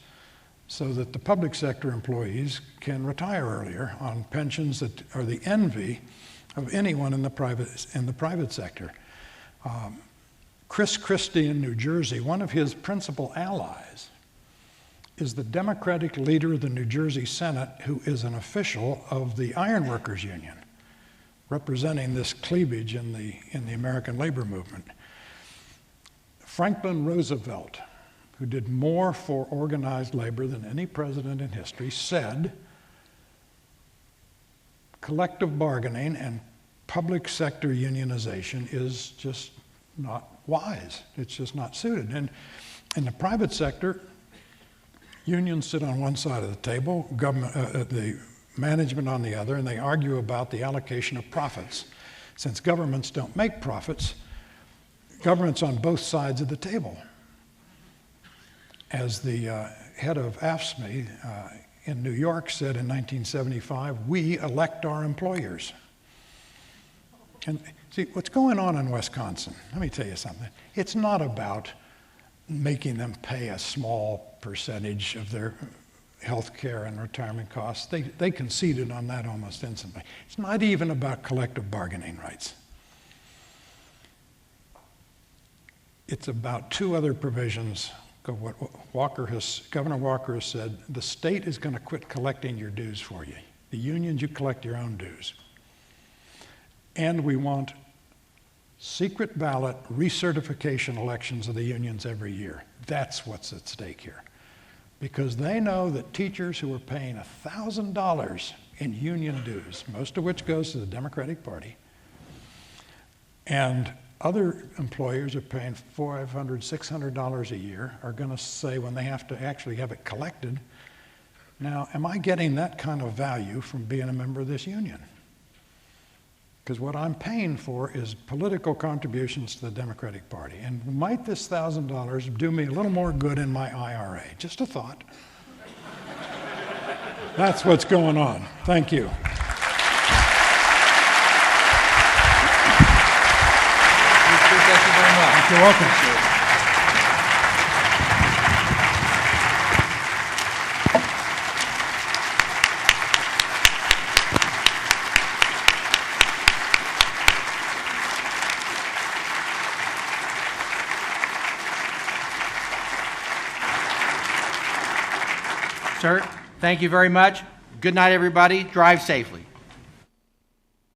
so that the public sector employees can retire earlier on pensions that are the envy of anyone in the private sector. Chris Christie in New Jersey, one of his principal allies is the Democratic leader of the New Jersey Senate, who is an official of the Ironworkers Union, representing this cleavage in the American labor movement. Franklin Roosevelt, who did more for organized labor than any president in history, said collective bargaining and public sector unionization is just not wise. It's just not suited. And in the private sector, unions sit on one side of the table, the management on the other, and they argue about the allocation of profits. Since governments don't make profits, government's on both sides of the table. As the head of AFSCME in New York said in 1975, we elect our employers. And see, what's going on in Wisconsin, let me tell you something. It's not about making them pay a small percentage of their health care and retirement costs. They conceded on that almost instantly. It's not even about collective bargaining rights. It's about two other provisions. What Governor Walker has said, the state is going to quit collecting your dues for you. The unions, you collect your own dues. And we want secret ballot recertification elections of the unions every year. That's what's at stake here. Because they know that teachers who are paying $1,000 in union dues, most of which goes to the Democratic Party, and other employers are paying $500, $600 a year, are going to say when they have to actually have it collected, now, am I getting that kind of value from being a member of this union? Because what I'm paying for is political contributions to the Democratic Party. And might this $1,000 do me a little more good in my IRA? Just a thought. That's what's going on. Thank you. Thank you very much. You're welcome, sir. Sir, thank you very much. Good night, everybody. Drive safely.